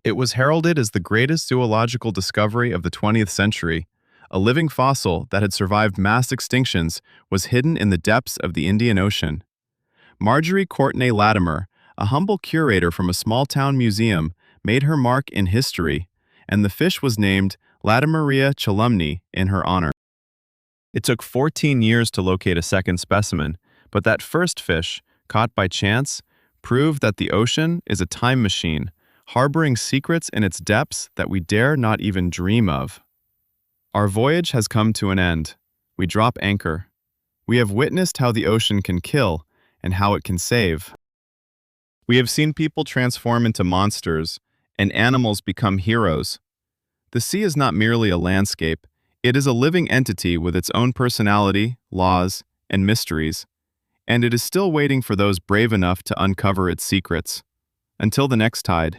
It was heralded as the greatest zoological discovery of the 20th century. A living fossil that had survived mass extinctions was hidden in the depths of the Indian Ocean. Marjorie Courtenay Latimer, a humble curator from a small-town museum, made her mark in history, and the fish was named Latimeria chalumni in her honor. It took 14 years to locate a second specimen, but that first fish, caught by chance, proved that the ocean is a time machine, harboring secrets in its depths that we dare not even dream of. Our voyage has come to an end. We drop anchor. We have witnessed how the ocean can kill and how it can save. We have seen people transform into monsters and animals become heroes. The sea is not merely a landscape, it is a living entity with its own personality, laws, and mysteries, and it is still waiting for those brave enough to uncover its secrets. Until the next tide.